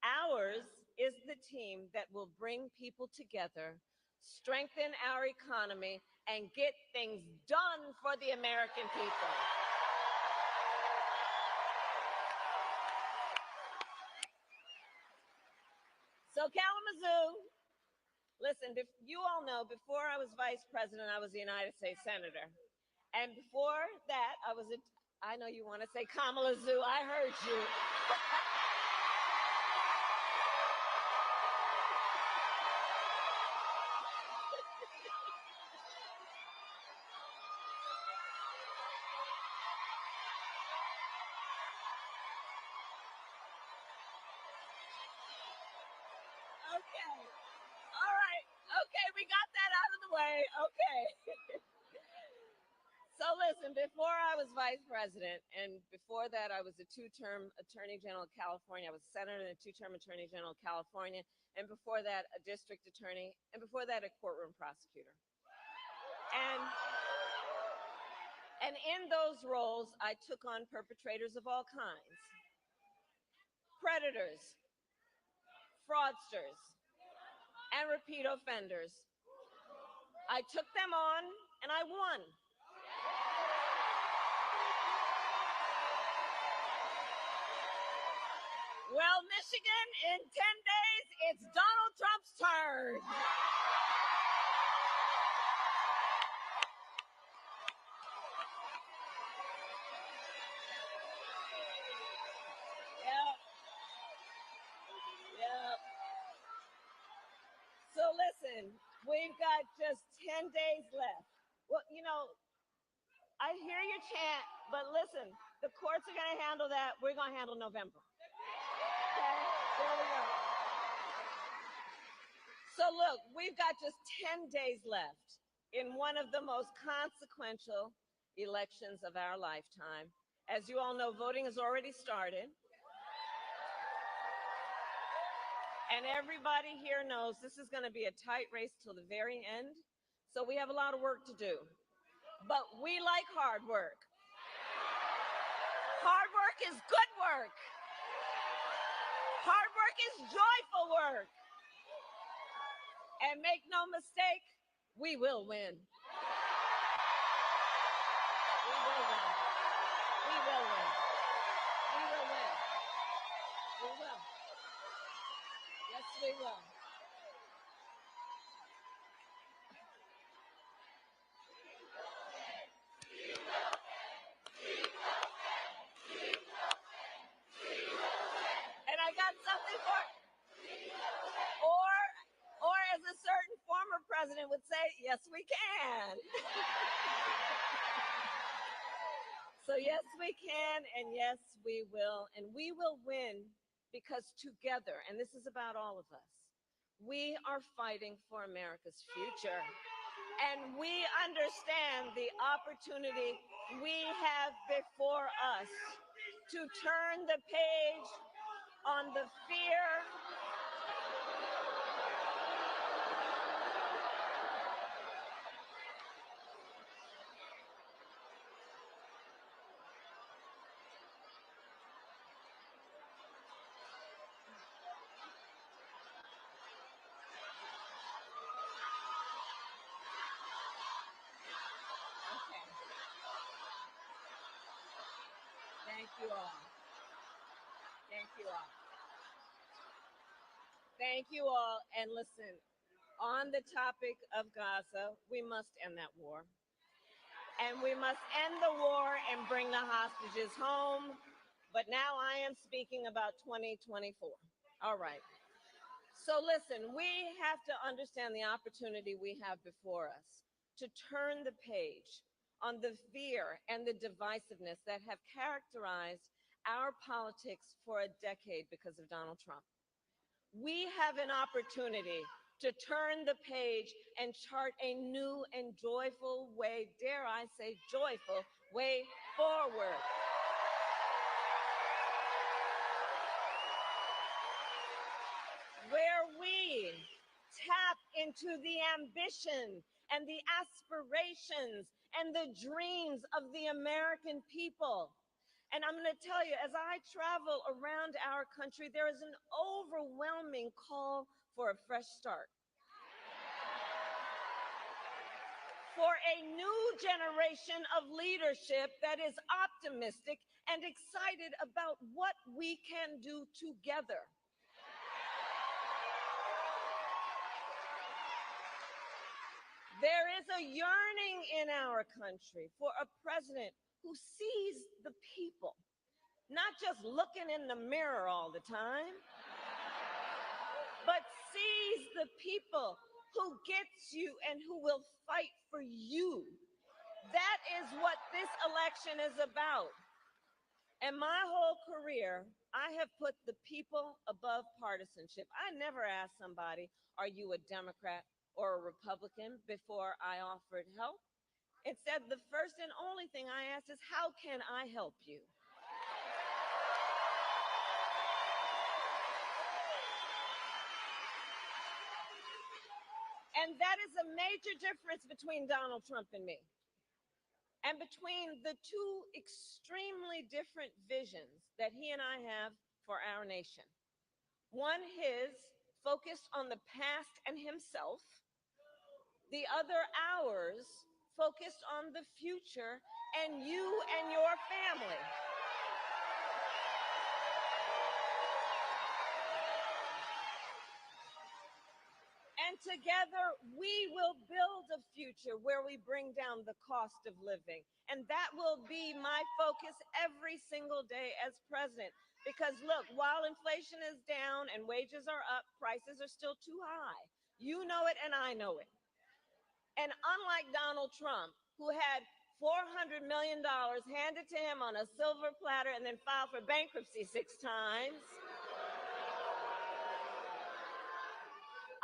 ours is the team that will bring people together, strengthen our economy, and get things done for the American people. So Kalamazoo, listen, you all know, before I was vice president, I was a United States Senator. And before that, I know you want to say Kamala Zoo, I heard you. Okay. All right. Okay, we got that out of the way. Okay. So listen, before I was vice president, and before that I was a two-term Attorney General of California. I was a senator and a two-term Attorney General of California, and before that a district attorney, and before that a courtroom prosecutor. And in those roles, I took on perpetrators of all kinds: predators, fraudsters, and repeat offenders. I took them on and I won. Well, Michigan, in 10 days, it's Donald Trump's turn. Yep. Yep. So listen, we've got just 10 days left. Well, you know, I hear your chant, but listen, the courts are going to handle that. We're going to handle November. Okay? There we go. So look, we've got just 10 days left in one of the most consequential elections of our lifetime. As you all know, voting has already started. And everybody here knows this is going to be a tight race till the very end. So we have a lot of work to do. But we like hard work. Hard work is good work. Hard work is joyful work. And make no mistake, we will win. We will win. We will win. We will win. We will. Yes, we will. And I got something for it. Or as a certain former president would say, yes, we can. So yes, we can, and yes, we will. And we will win because together, and this is about all of us, we are fighting for America's future. And we understand the opportunity we have before us to turn the page on the fear, Thank you all. Thank you all. Thank you all. And listen, on the topic of Gaza, we must end that war. And we must end the war and bring the hostages home. But now I am speaking about 2024. All right. So listen, we have to understand the opportunity we have before us to turn the page on the fear and the divisiveness that have characterized our politics for a decade because of Donald Trump. We have an opportunity to turn the page and chart a new and joyful way, dare I say joyful, way forward. Where we tap into the ambition and the aspirations and the dreams of the American people. And I'm going to tell you, as I travel around our country, there is an overwhelming call for a fresh start. For a new generation of leadership that is optimistic and excited about what we can do together. There is a yearning in our country for a president who sees the people, not just looking in the mirror all the time, but sees the people, who gets you and who will fight for you. That is what this election is about. And my whole career, I have put the people above partisanship. I never asked somebody, are you a Democrat or a Republican, before I offered help. Instead, the first and only thing I asked is, how can I help you? And that is a major difference between Donald Trump and me, and between the two extremely different visions that he and I have for our nation. One, his, focused on the past and himself. The other, ours, focused on the future and you and your family. And together, we will build a future where we bring down the cost of living. And that will be my focus every single day as president. Because look, while inflation is down and wages are up, prices are still too high. You know it and I know it. And unlike Donald Trump, who had $400 million handed to him on a silver platter and then filed for bankruptcy 6 times,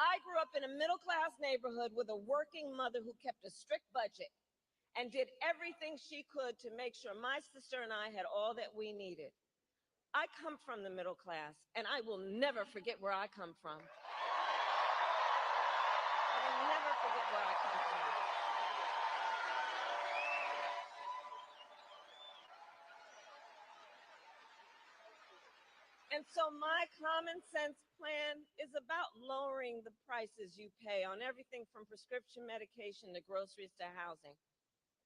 I grew up in a middle-class neighborhood with a working mother who kept a strict budget and did everything she could to make sure my sister and I had all that we needed. I come from the middle class, and I will never forget where I come from. I will never forget where I come from. And so my common sense plan is about lowering the prices you pay on everything from prescription medication to groceries to housing.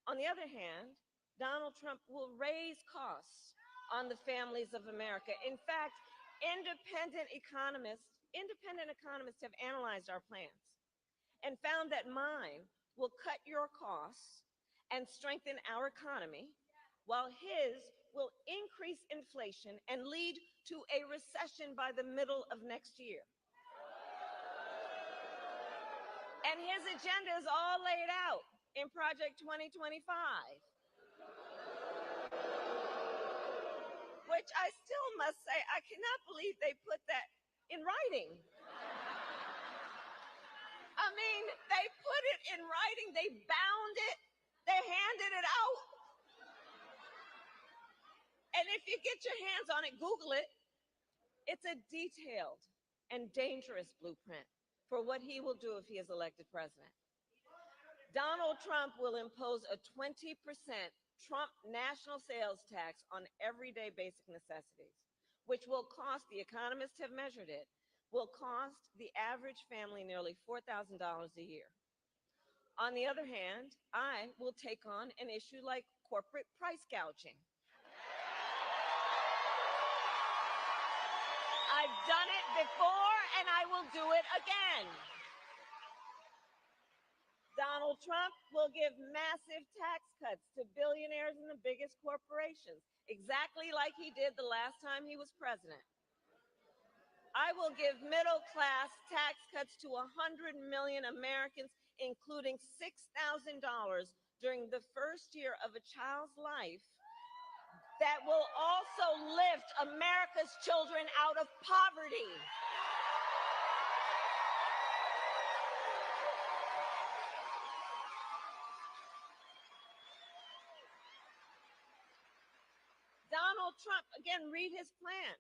On the other hand, Donald Trump will raise costs on the families of America. In fact, independent economists have analyzed our plans and found that mine will cut your costs and strengthen our economy, while his will increase inflation and lead to a recession by the middle of next year. And his agenda is all laid out in Project 2025, which I still must say, I cannot believe they put that in writing. I mean, they put it in writing, they bound it, they handed it out. And if you get your hands on it, Google it. It's a detailed and dangerous blueprint for what he will do if he is elected president. Donald Trump will impose a 20% Trump national sales tax on everyday basic necessities, which will cost, the economists have measured it, will cost the average family nearly $4,000 a year. On the other hand, I will take on an issue like corporate price gouging. I've done it before and I will do it again. Donald Trump will give massive tax cuts to billionaires and the biggest corporations, exactly like he did the last time he was president. I will give middle-class tax cuts to 100 million Americans, including $6,000 during the first year of a child's life, that will also lift America's children out of poverty. Donald Trump, again, read his plan,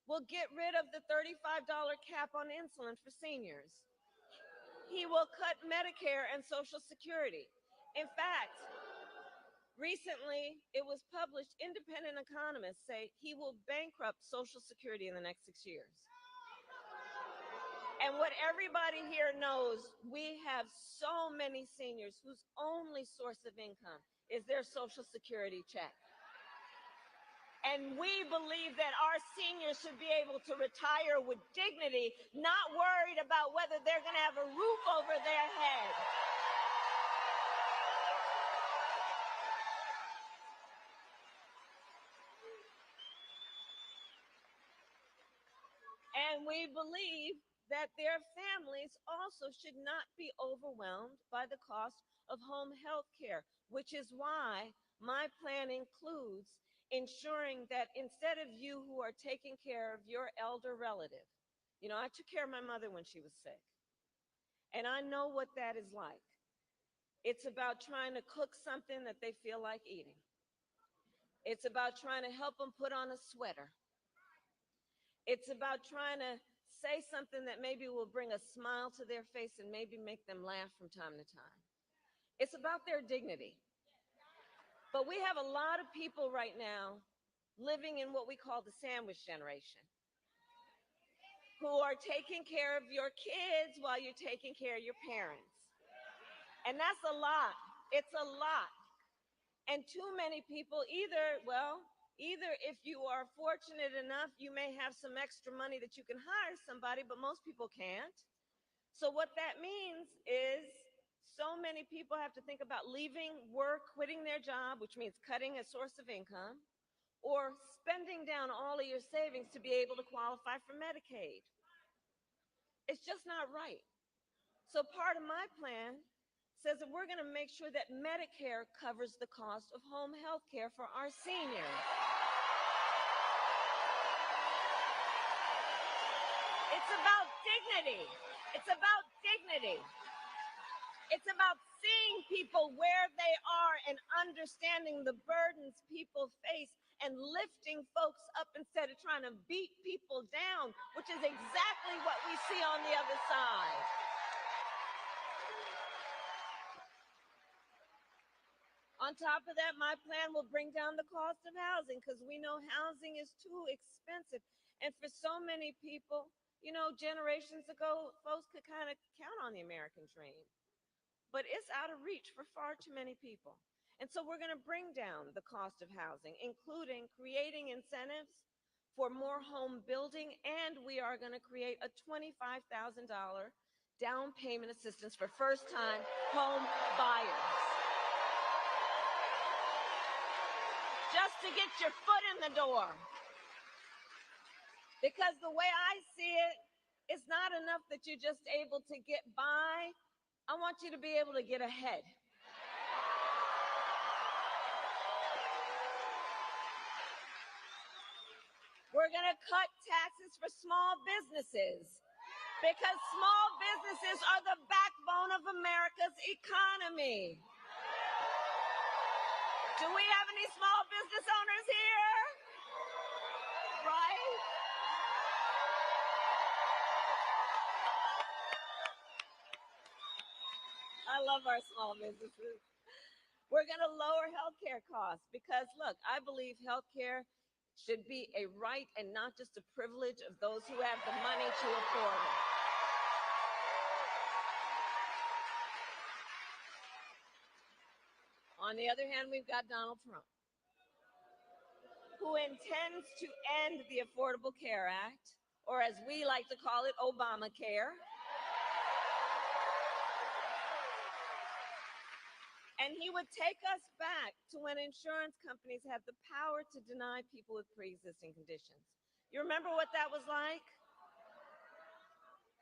will get rid of the $35 cap on insulin for seniors. He will cut Medicare and Social Security. In fact, recently, it was published, independent economists say he will bankrupt Social Security in the next 6 years. And what everybody here knows, we have so many seniors whose only source of income is their Social Security check. And we believe that our seniors should be able to retire with dignity, not worried about whether they're going to have a roof over their head. And we believe that their families also should not be overwhelmed by the cost of home health care, which is why my plan includes ensuring that instead of you who are taking care of your elder relative, you know, I took care of my mother when she was sick, and I know what that is like. It's about trying to cook something that they feel like eating. It's about trying to help them put on a sweater. It's about trying to say something that maybe will bring a smile to their face and maybe make them laugh from time to time. It's about their dignity. But we have a lot of people right now living in what we call the sandwich generation, who are taking care of your kids while you're taking care of your parents. And that's a lot. It's a lot. And too many people either if you are fortunate enough, you may have some extra money that you can hire somebody, but most people can't. So what that means is so many people have to think about leaving work, quitting their job, which means cutting a source of income, or spending down all of your savings to be able to qualify for Medicaid. It's just not right. So part of my plan says that we're going to make sure that Medicare covers the cost of home health care for our seniors. It's about dignity. It's about dignity. It's about seeing people where they are and understanding the burdens people face and lifting folks up instead of trying to beat people down, which is exactly what we see on the other side. On top of that, my plan will bring down the cost of housing because we know housing is too expensive. And for so many people, you know, generations ago, folks could kind of count on the American dream. But it's out of reach for far too many people. And so we're going to bring down the cost of housing, including creating incentives for more home building, and we are going to create a $25,000 down payment assistance for first-time home buyers. Just to get your foot in the door. Because the way I see it, it's not enough that you're just able to get by. I want you to be able to get ahead. We're going to cut taxes for small businesses because small businesses are the backbone of America's economy. Do we have any small business owners here? Right? I love our small businesses. We're going to lower healthcare costs because, look, I believe healthcare should be a right and not just a privilege of those who have the money to afford it. On the other hand, we've got Donald Trump, who intends to end the Affordable Care Act, or as we like to call it, Obamacare. And he would take us back to when insurance companies had the power to deny people with pre-existing conditions. You remember what that was like?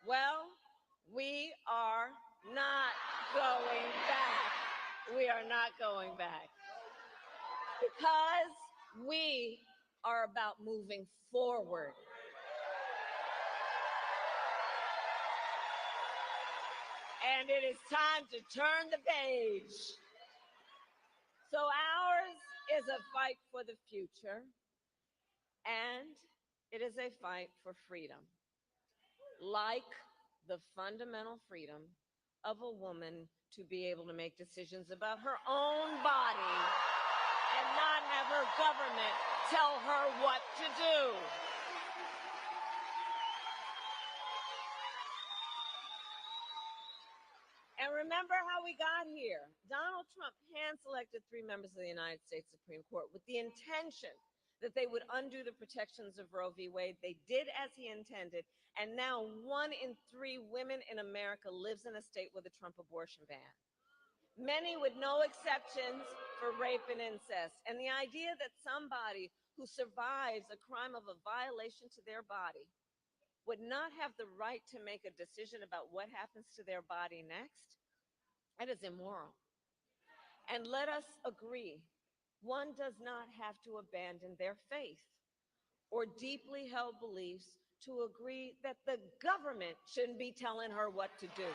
Well, we are not going back. We are not going back. Because we are about moving forward. And it is time to turn the page. So ours is a fight for the future, and it is a fight for freedom, like the fundamental freedom of a woman to be able to make decisions about her own body and not have her government tell her what to do. And remember how we got here. Donald Trump hand-selected 3 members of the United States Supreme Court with the intention that they would undo the protections of Roe v. Wade. They did as he intended, and now 1 in 3 women in America lives in a state with a Trump abortion ban. Many with no exceptions for rape and incest. And the idea that somebody who survives a crime of a violation to their body would not have the right to make a decision about what happens to their body next, that is immoral. And let us agree one does not have to abandon their faith or deeply held beliefs to agree that the government shouldn't be telling her what to do.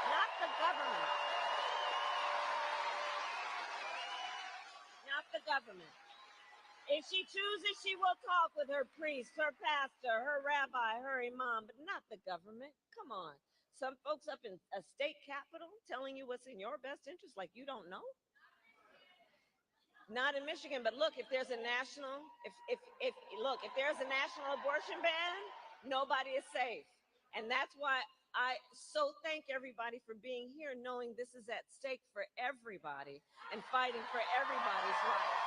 Not the government. Not the government. If she chooses, she will talk with her priest, her pastor, her rabbi, her imam, but not the government. Come on. Some folks up in a state capitol telling you what's in your best interest, like you don't know. Not in Michigan, but look, if there's a national, if there's a national abortion ban, nobody is safe. And that's why I so thank everybody for being here, knowing this is at stake for everybody and fighting for everybody's rights.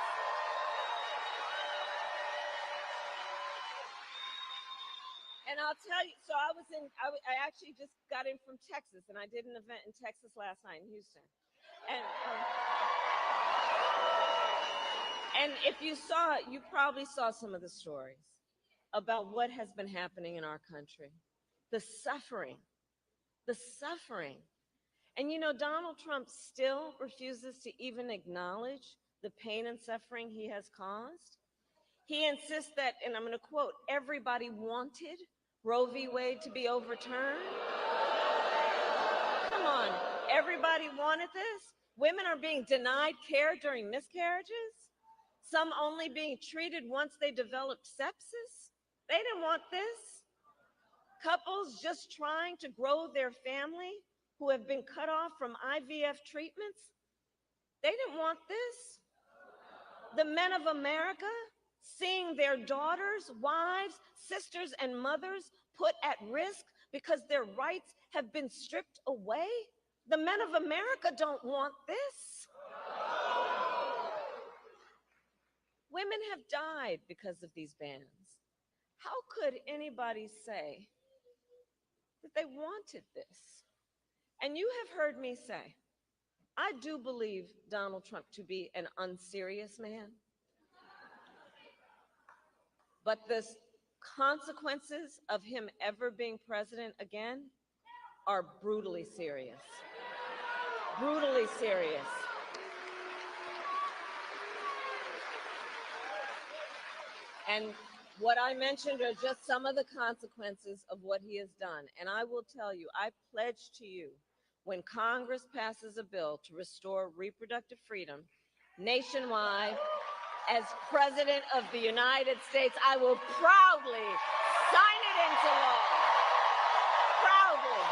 And I'll tell you, so I actually just got in from Texas, and I did an event in Texas last night in Houston. And if you saw it, you probably saw some of the stories about what has been happening in our country. The suffering. And you know, Donald Trump still refuses to even acknowledge the pain and suffering he has caused. He insists that, and I'm going to quote, everybody wanted Roe v. Wade to be overturned. Come on, everybody wanted this? Women are being denied care during miscarriages? Some only being treated once they developed sepsis? They didn't want this. Couples just trying to grow their family who have been cut off from IVF treatments? They didn't want this. The men of America seeing their daughters, wives, sisters, and mothers put at risk because their rights have been stripped away? The men of America don't want this. Women have died because of these bans. How could anybody say that they wanted this? And you have heard me say, I do believe Donald Trump to be an unserious man. But the consequences of him ever being president again are brutally serious. Brutally serious. And what I mentioned are just some of the consequences of what he has done. And I will tell you, I pledge to you, when Congress passes a bill to restore reproductive freedom nationwide, as President of the United States, I will proudly sign it into law. Proudly.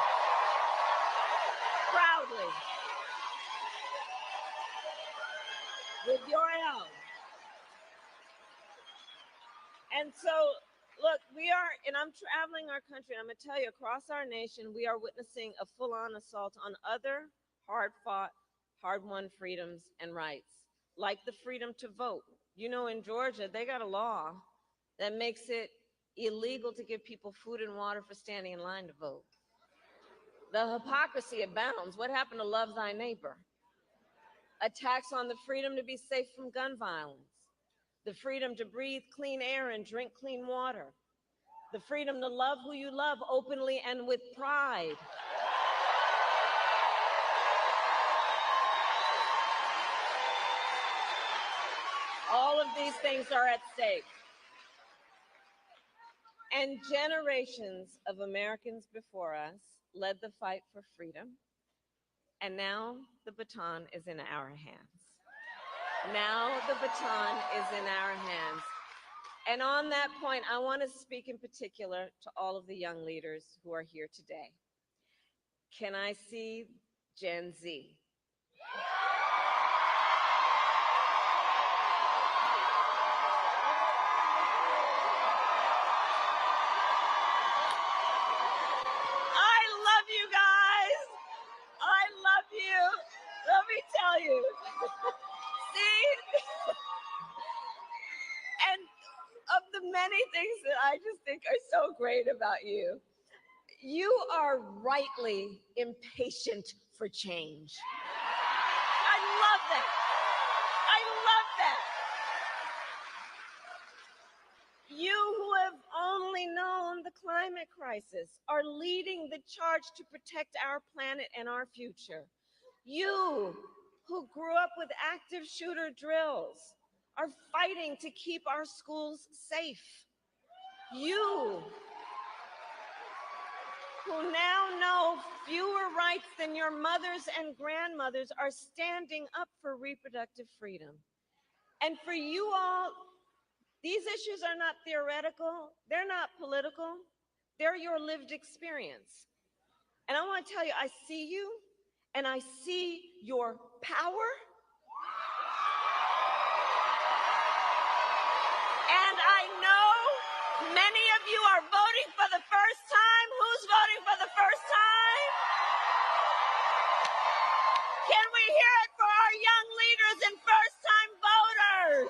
Proudly. With your help. And so, look, we are, and I'm traveling our country, and I'm going to tell you, across our nation, we are witnessing a full-on assault on other hard-fought, hard-won freedoms and rights, like the freedom to vote. You know, in Georgia, they got a law that makes it illegal to give people food and water for standing in line to vote. The hypocrisy abounds. What happened to love thy neighbor? Attacks on the freedom to be safe from gun violence, the freedom to breathe clean air and drink clean water, the freedom to love who you love openly and with pride. All of these things are at stake. And generations of Americans before us led the fight for freedom. And now the baton is in our hands. Now the baton is in our hands. And on that point, I want to speak in particular to all of the young leaders who are here today. Can I see Gen Z? You. See? And of the many things that I just think are so great about you, you are rightly impatient for change. I love that. I love that. You who have only known the climate crisis are leading the charge to protect our planet and our future. You who grew up with active shooter drills are fighting to keep our schools safe. You, who now know fewer rights than your mothers and grandmothers, are standing up for reproductive freedom. And for you all, these issues are not theoretical, they're not political, they're your lived experience. And I want to tell you, I see you, and I see your power. And I know many of you are voting for the first time. Who's voting for the first time? Can we hear it for our young leaders and first-time voters?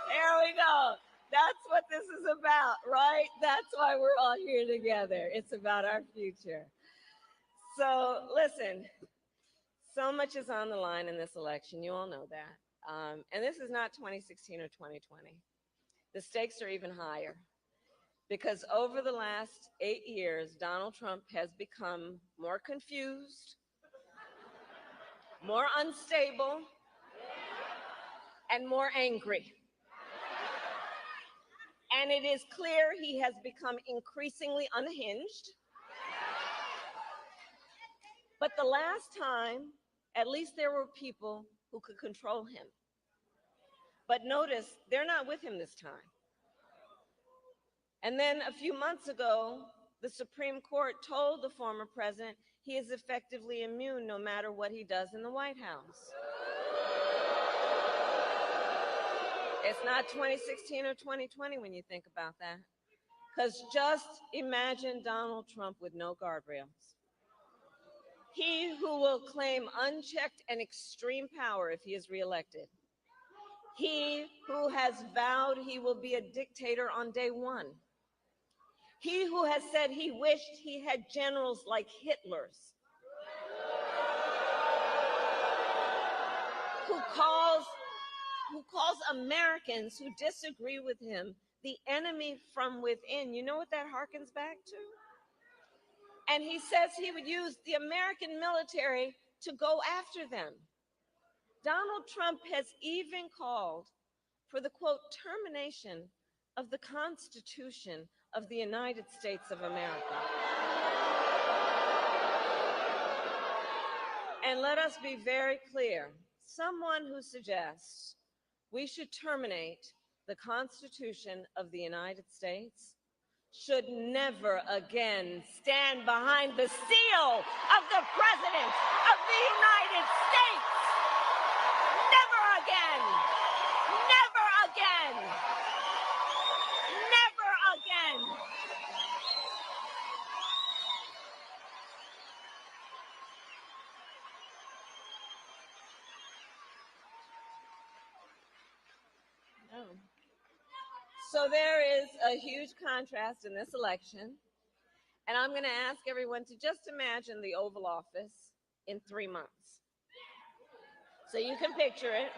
There we go. That's what this is about, right? That's why we're all here together. It's about our future. So listen, so much is on the line in this election. You all know that. And this is not 2016 or 2020. The stakes are even higher because over the last 8 years, Donald Trump has become more confused, more unstable, and more angry. And it is clear he has become increasingly unhinged. But the last time, at least there were people who could control him. But notice, they're not with him this time. And then a few months ago, the Supreme Court told the former president he is effectively immune no matter what he does in the White House. It's not 2016 or 2020 when you think about that. Because just imagine Donald Trump with no guardrails. He who will claim unchecked and extreme power if he is reelected. He who has vowed he will be a dictator on day one. He who has said he wished he had generals like Hitler's. Who calls Americans who disagree with him the enemy from within. You know what that harkens back to? And he says he would use the American military to go after them. Donald Trump has even called for the, quote, termination of the Constitution of the United States of America. And let us be very clear. Someone who suggests we should terminate the Constitution of the United States should never again stand behind the seal of the President of the United States. Never again. Never again. Never again. No. So there is a huge contrast in this election. And I'm going to ask everyone to just imagine the Oval Office in 3 months. So you can picture it.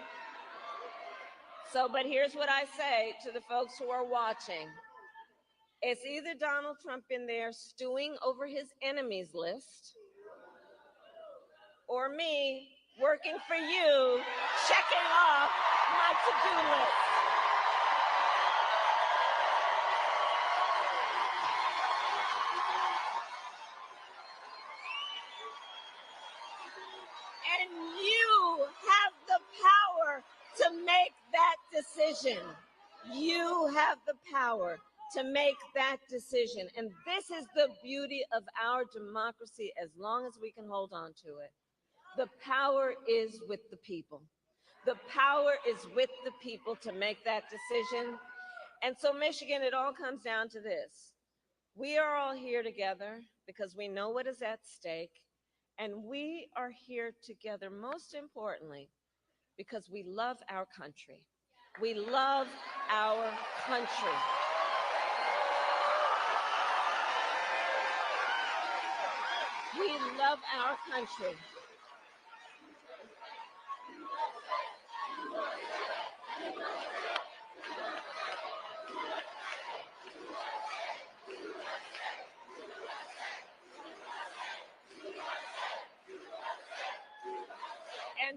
But here's what I say to the folks who are watching. It's either Donald Trump in there stewing over his enemies list, or me working for you, checking off my to-do list. And you have the power to make that decision. You have the power to make that decision. And this is the beauty of our democracy as long as we can hold on to it. The power is with the people. The power is with the people to make that decision. And so, Michigan, it all comes down to this. We are all here together because we know what is at stake. And we are here together, most importantly, because we love our country. We love our country. We love our country.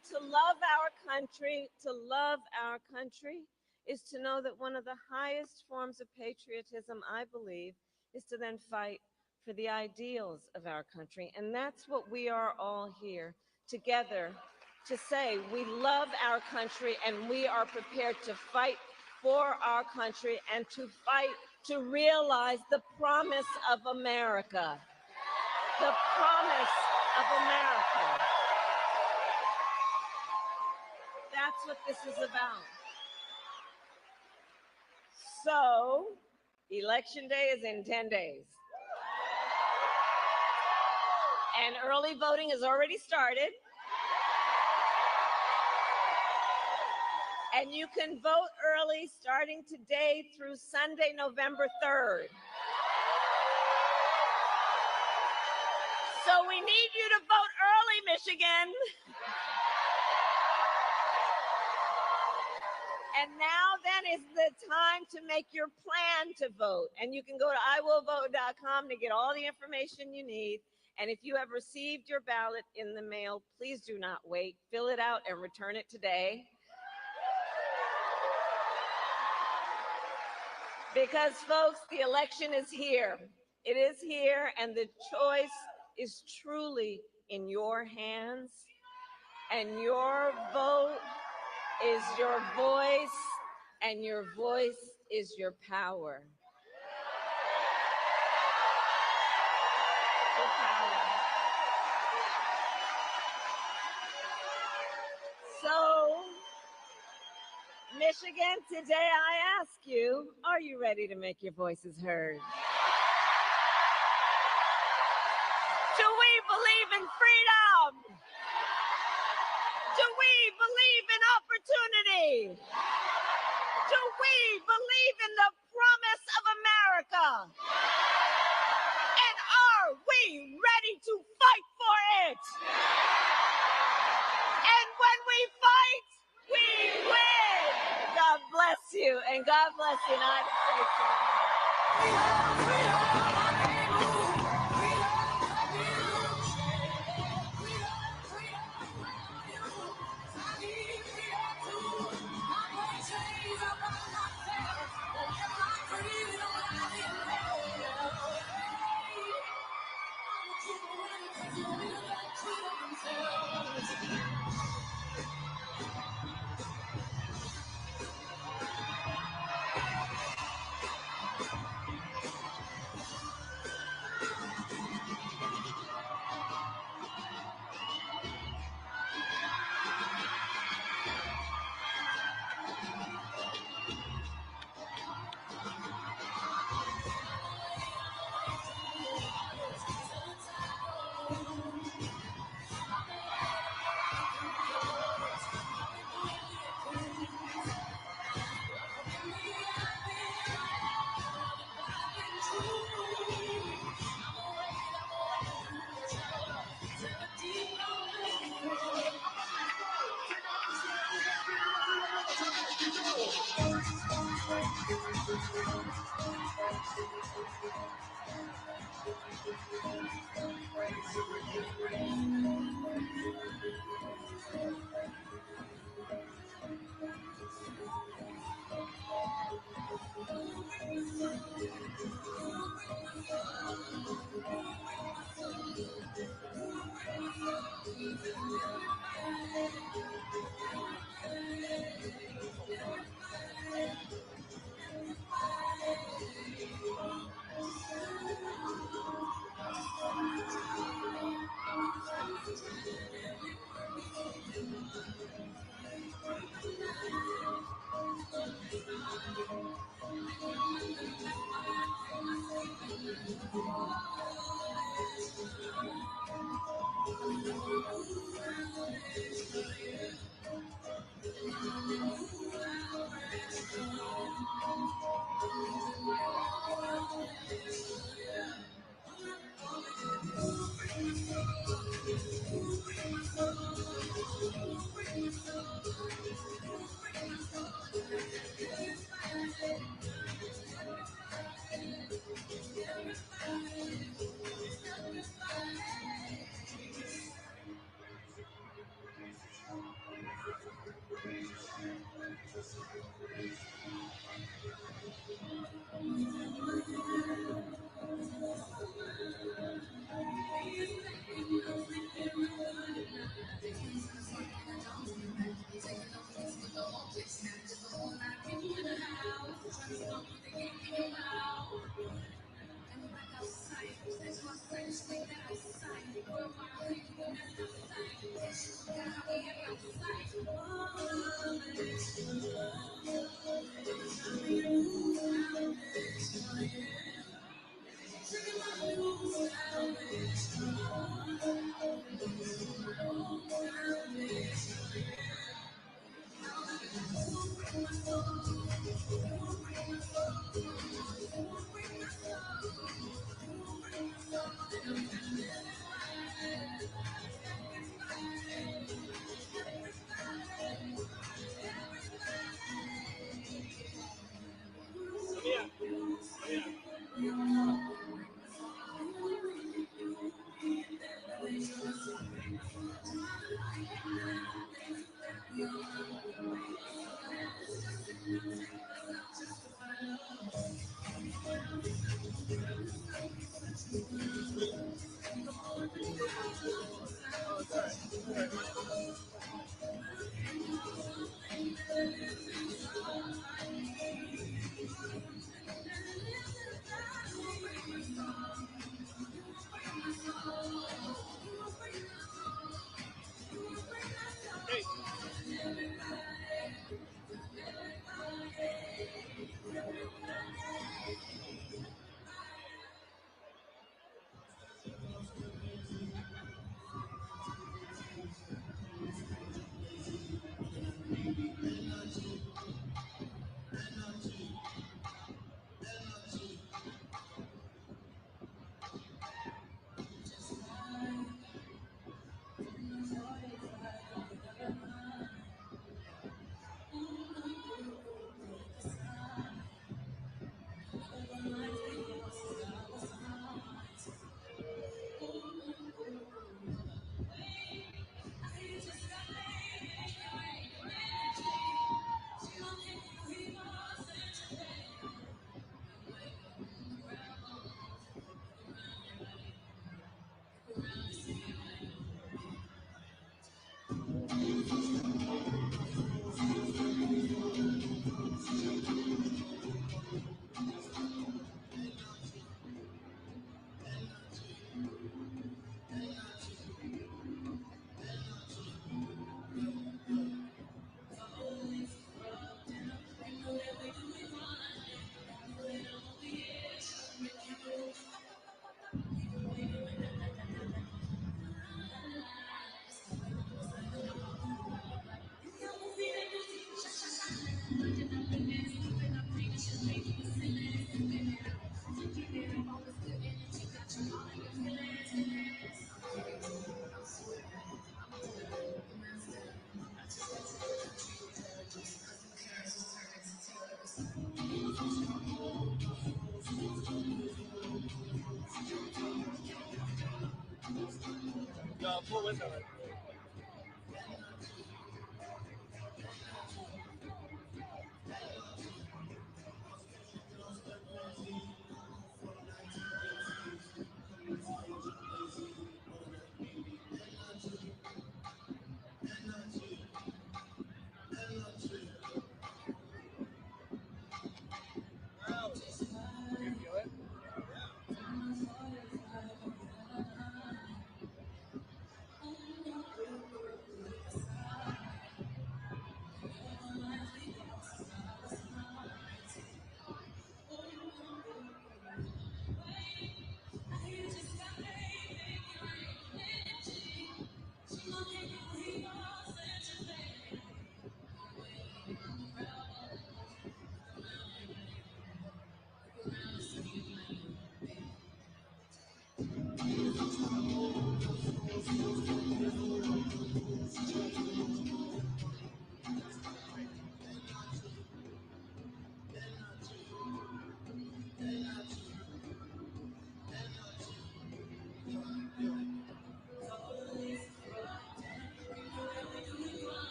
And to love our country is to know that one of the highest forms of patriotism, I believe, is to then fight for the ideals of our country. And that's what we are all here together to say. We love our country and we are prepared to fight for our country and to fight to realize the promise of America. The promise of America. That's what this is about. So, Election Day is in 10 days. And early voting has already started. And you can vote early starting today through Sunday, November 3rd. So we need you to vote early, Michigan. And now then is the time to make your plan to vote. And you can go to iwillvote.com to get all the information you need. And if you have received your ballot in the mail, please do not wait. Fill it out and return it today. Because, folks, the election is here. It is here, and the choice is truly in your hands. And your vote is your voice, and your voice is your power. Your power. So, Michigan, today I ask you, are you ready to make your voices heard? Do we believe in freedom? Do we believe in opportunity? Do we believe in the promise of America? And are we ready to fight for it? And when we fight, we win. God bless you, and God bless the United States of America.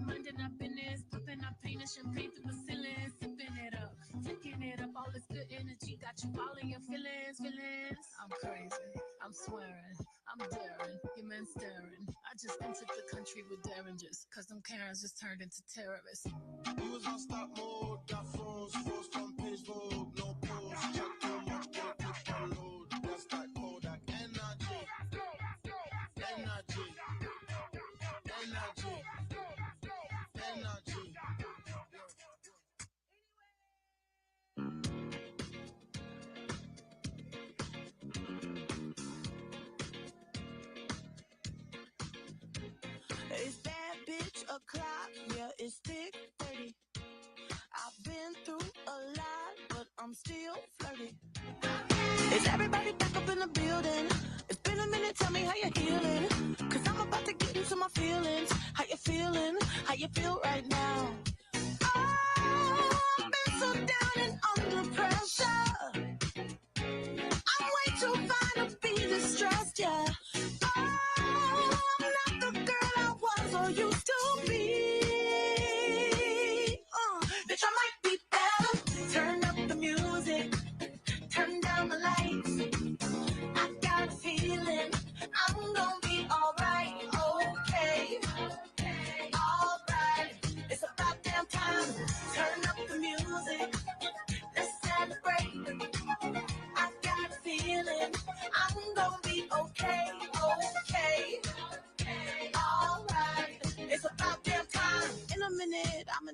Minding our business, popping our pain and champagne through the ceiling, sipping it up, taking it up. All this good energy got you all in your feelings. I'm crazy, I'm swearing, I'm daring, your men staring. I just entered the country with derringers, cause them Karens just turned into terrorists. We was on stop mode, got phones, froze from page vogue, no pose, check too much, get clip on load. That's that Kodak energy. It's that bitch o'clock, yeah, it's thick 30. I've been through a lot, but I'm still flirty. Is everybody back up in the building? It's been a minute, tell me how you're healing. Cause I'm about to get into my feelings. How you feeling? How you feel right now? I've been so down and under pressure.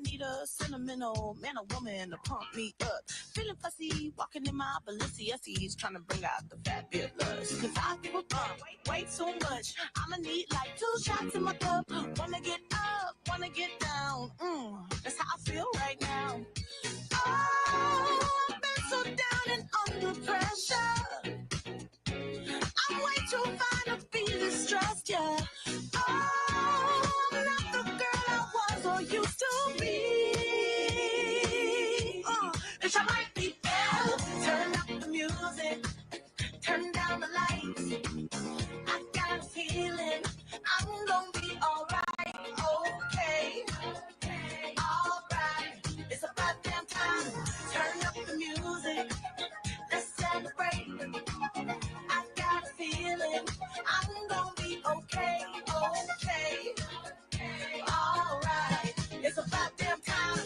need a sentimental man or woman to pump me up. Feeling fussy, walking in my Balenciennes, trying to bring out the fat bit lust. Cause I give a fuck way too much. I'ma need like 2 shots in my cup. Wanna get up, wanna get down. That's how I feel right now. Oh, I've been so down and under pressure. I'm way too fine to be distressed, yeah. Oh, I'm not the girl I was or used to be. Bitch, I might be better. Turn up the music, turn down the lights. I got a feeling I'm gonna be alright. Okay, alright. It's about damn time. Turn up the music, let's celebrate. I got a feeling I'm gonna be okay, alright. It's about damn time.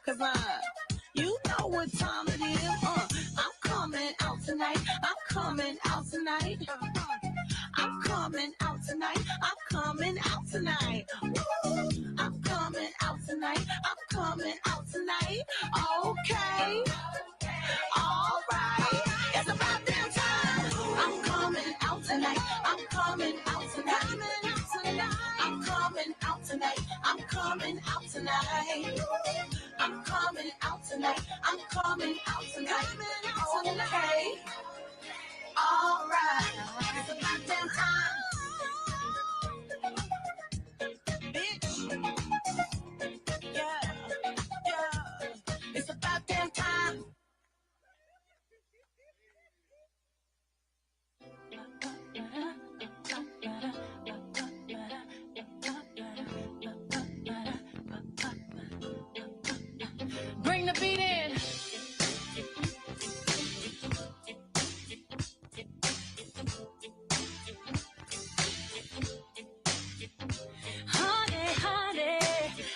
Cause you know what time it is. I'm coming out tonight. I'm coming out tonight. I'm coming out tonight. I'm coming out tonight. Woo. I'm coming out tonight. I'm coming out tonight. Okay. Alright. It's about damn time. I'm coming out tonight. I'm coming out tonight. I'm coming out tonight. I'm coming out tonight. I'm coming out tonight. I'm coming out tonight. Okay. Alright. It's about damn time. Bitch. Yeah. It's about damn time. Bring the beat in. Honey, honey,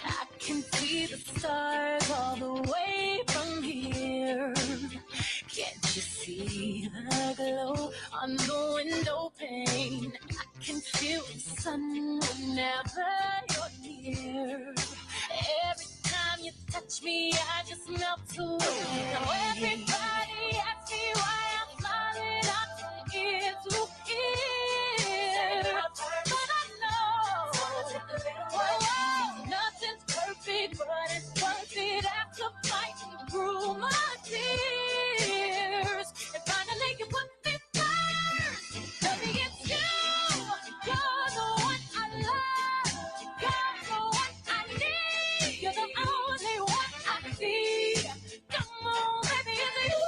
I can see the stars all the way from here. Can't you see the glow on the window pane? I can feel the sun whenever you're near. Every time you touch me, I just melt away. Now everybody asks me why I'm smiling up from ear to ear. But I know, nothing's perfect, but it's worth it after fighting through my tears. And finally you put me first. Baby, it's you. You're the one I love. You're the one I need. You're the only one I see. Come on, baby, it's you.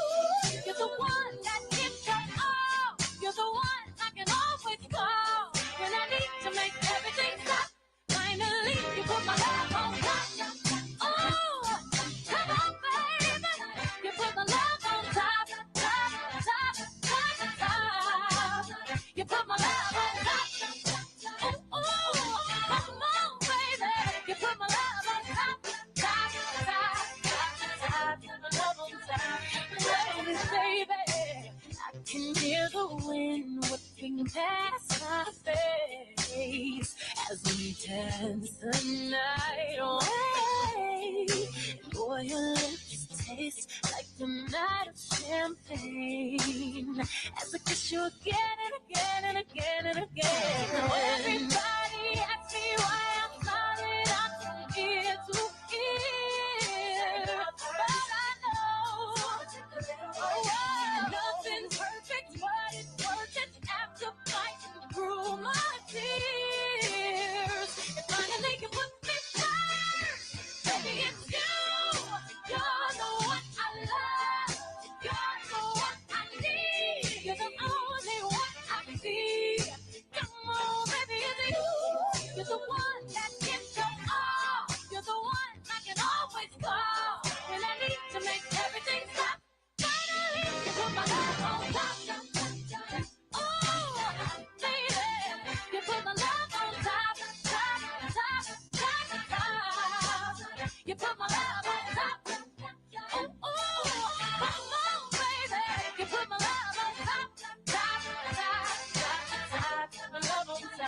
You're the one that gives me all. You're the one I can always call when I need to make everything stop. Finally, you put my love on top. Oh, come on, baby. You put my love on top, top, top, top, top. You put my love on top. Oh, come on, baby. You put my love on top, top, top, top, top. My love on top. Baby, I can hear the wind whipping past my face as we dance the night away. Boy, your lips taste like the night of champagne as I kiss you again and again and again and again. Now everybody asks me why I'm smiling up from ear to ear. But I know, nothing's perfect, but it's worth it after fighting through my tears. And finally you put me first. Baby, it's you. You're the one I love. You're the one I need. You're the only one I see. Come on, baby, it's you. You're the one that gives you all. You're the one I can always call when I need to make everything stop. Finally, you put my love on top. Oh, baby, you put my love on top, top, top, top, top. You put my love on top. Oh, come on, baby, you put my love on top, top, top, top, top. My love on top.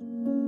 you.